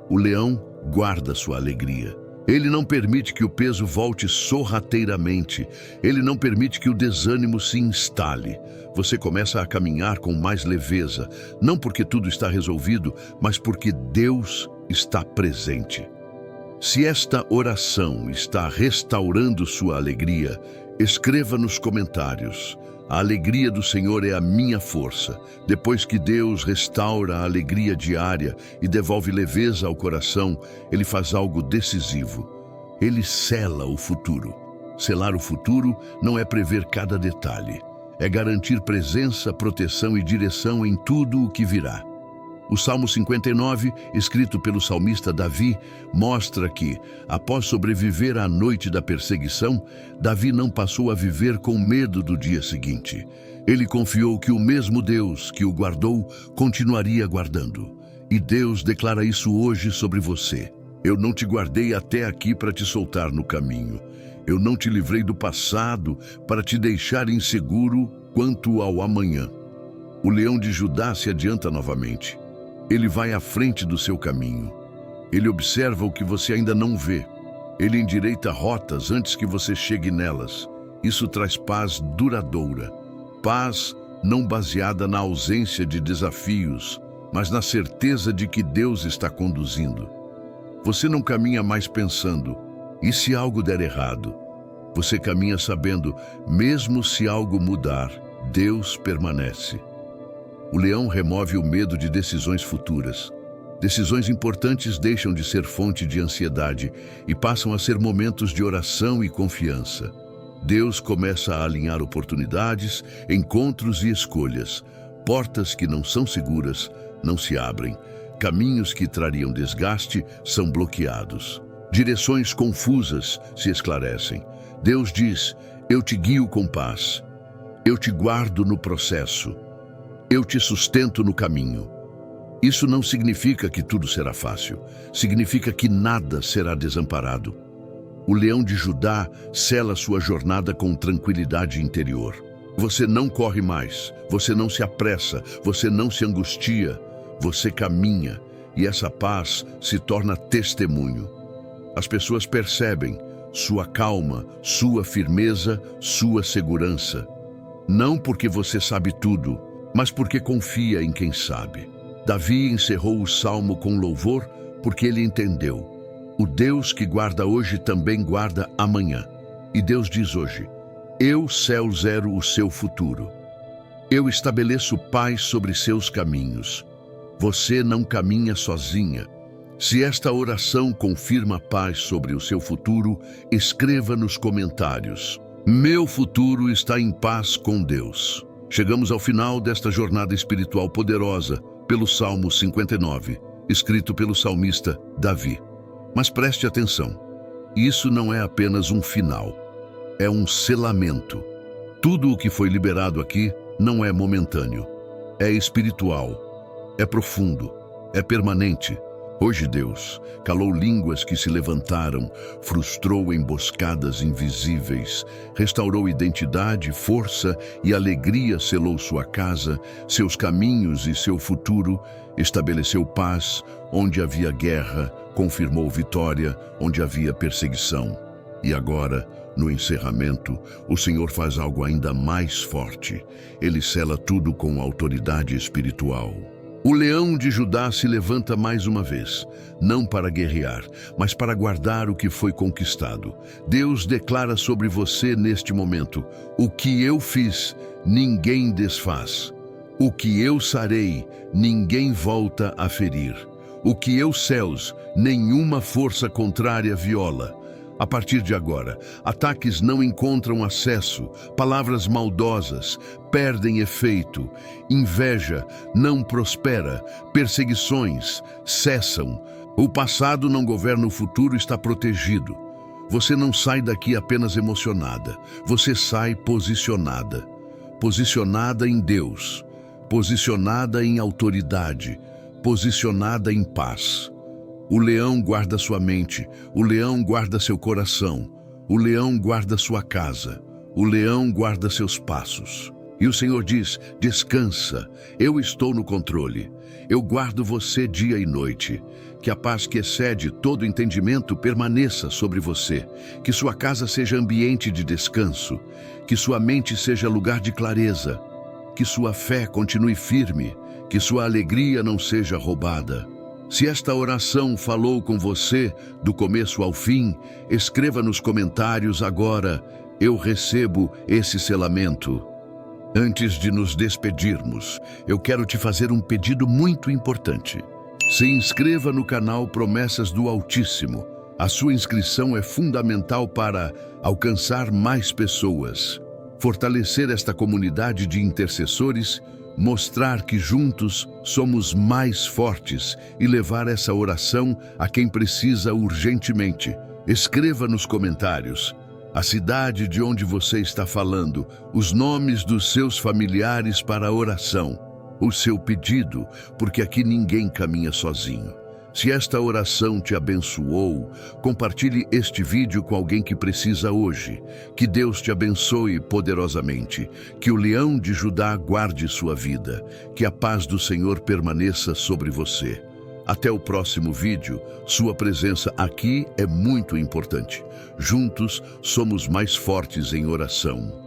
O leão guarda sua alegria. Ele não permite que o peso volte sorrateiramente. Ele não permite que o desânimo se instale. Você começa a caminhar com mais leveza, não porque tudo está resolvido, mas porque Deus está presente. Se esta oração está restaurando sua alegria, escreva nos comentários: a alegria do Senhor é a minha força. Depois que Deus restaura a alegria diária e devolve leveza ao coração, Ele faz algo decisivo. Ele sela o futuro. Selar o futuro não é prever cada detalhe. É garantir presença, proteção e direção em tudo o que virá. O Salmo 59, escrito pelo salmista Davi, mostra que, após sobreviver à noite da perseguição, Davi não passou a viver com medo do dia seguinte. Ele confiou que o mesmo Deus que o guardou continuaria guardando. E Deus declara isso hoje sobre você: eu não te guardei até aqui para te soltar no caminho. Eu não te livrei do passado para te deixar inseguro quanto ao amanhã. O leão de Judá se adianta novamente. Ele vai à frente do seu caminho. Ele observa o que você ainda não vê. Ele endireita rotas antes que você chegue nelas. Isso traz paz duradoura. Paz não baseada na ausência de desafios, mas na certeza de que Deus está conduzindo. Você não caminha mais pensando: e se algo der errado? Você caminha sabendo: mesmo se algo mudar, Deus permanece. O leão remove o medo de decisões futuras. Decisões importantes deixam de ser fonte de ansiedade e passam a ser momentos de oração e confiança. Deus começa a alinhar oportunidades, encontros e escolhas. Portas que não são seguras não se abrem. Caminhos que trariam desgaste são bloqueados. Direções confusas se esclarecem. Deus diz: eu te guio com paz. Eu te guardo no processo. Eu te sustento no caminho. Isso não significa que tudo será fácil. Significa que nada será desamparado. O leão de Judá sela sua jornada com tranquilidade interior. Você não corre mais, você não se apressa, você não se angustia, você caminha e essa paz se torna testemunho. As pessoas percebem sua calma, sua firmeza, sua segurança. Não porque você sabe tudo, mas porque confia em quem sabe. Davi encerrou o salmo com louvor porque ele entendeu. O Deus que guarda hoje também guarda amanhã. E Deus diz hoje: eu, céu, zero o seu futuro. Eu estabeleço paz sobre seus caminhos. Você não caminha sozinha. Se esta oração confirma paz sobre o seu futuro, escreva nos comentários: meu futuro está em paz com Deus. Chegamos ao final desta jornada espiritual poderosa pelo Salmo 59, escrito pelo salmista Davi. Mas preste atenção, isso não é apenas um final, é um selamento. Tudo o que foi liberado aqui não é momentâneo, é espiritual, é profundo, é permanente. Hoje Deus calou línguas que se levantaram, frustrou emboscadas invisíveis, restaurou identidade, força e alegria, selou sua casa, seus caminhos e seu futuro, estabeleceu paz onde havia guerra, confirmou vitória onde havia perseguição. E agora, no encerramento, o Senhor faz algo ainda mais forte. Ele sela tudo com autoridade espiritual. O leão de Judá se levanta mais uma vez, não para guerrear, mas para guardar o que foi conquistado. Deus declara sobre você neste momento: o que eu fiz, ninguém desfaz. O que eu sarei, ninguém volta a ferir. O que eu céus, nenhuma força contrária viola. A partir de agora, ataques não encontram acesso, palavras maldosas perdem efeito, inveja não prospera, perseguições cessam. O passado não governa o futuro, está protegido. Você não sai daqui apenas emocionada, você sai posicionada. Posicionada em Deus, posicionada em autoridade, posicionada em paz. O leão guarda sua mente, o leão guarda seu coração, o leão guarda sua casa, o leão guarda seus passos. E o Senhor diz: descansa, eu estou no controle, eu guardo você dia e noite. Que a paz que excede todo entendimento permaneça sobre você, que sua casa seja ambiente de descanso, que sua mente seja lugar de clareza, que sua fé continue firme, que sua alegria não seja roubada. Se esta oração falou com você do começo ao fim, escreva nos comentários agora: eu recebo esse selamento. Antes de nos despedirmos, eu quero te fazer um pedido muito importante. Se inscreva no canal Promessas do Altíssimo. A sua inscrição é fundamental para alcançar mais pessoas, fortalecer esta comunidade de intercessores, mostrar que juntos somos mais fortes e levar essa oração a quem precisa urgentemente. Escreva nos comentários a cidade de onde você está falando, os nomes dos seus familiares para a oração, o seu pedido, porque aqui ninguém caminha sozinho. Se esta oração te abençoou, compartilhe este vídeo com alguém que precisa hoje. Que Deus te abençoe poderosamente. Que o leão de Judá guarde sua vida. Que a paz do Senhor permaneça sobre você. Até o próximo vídeo. Sua presença aqui é muito importante. Juntos somos mais fortes em oração.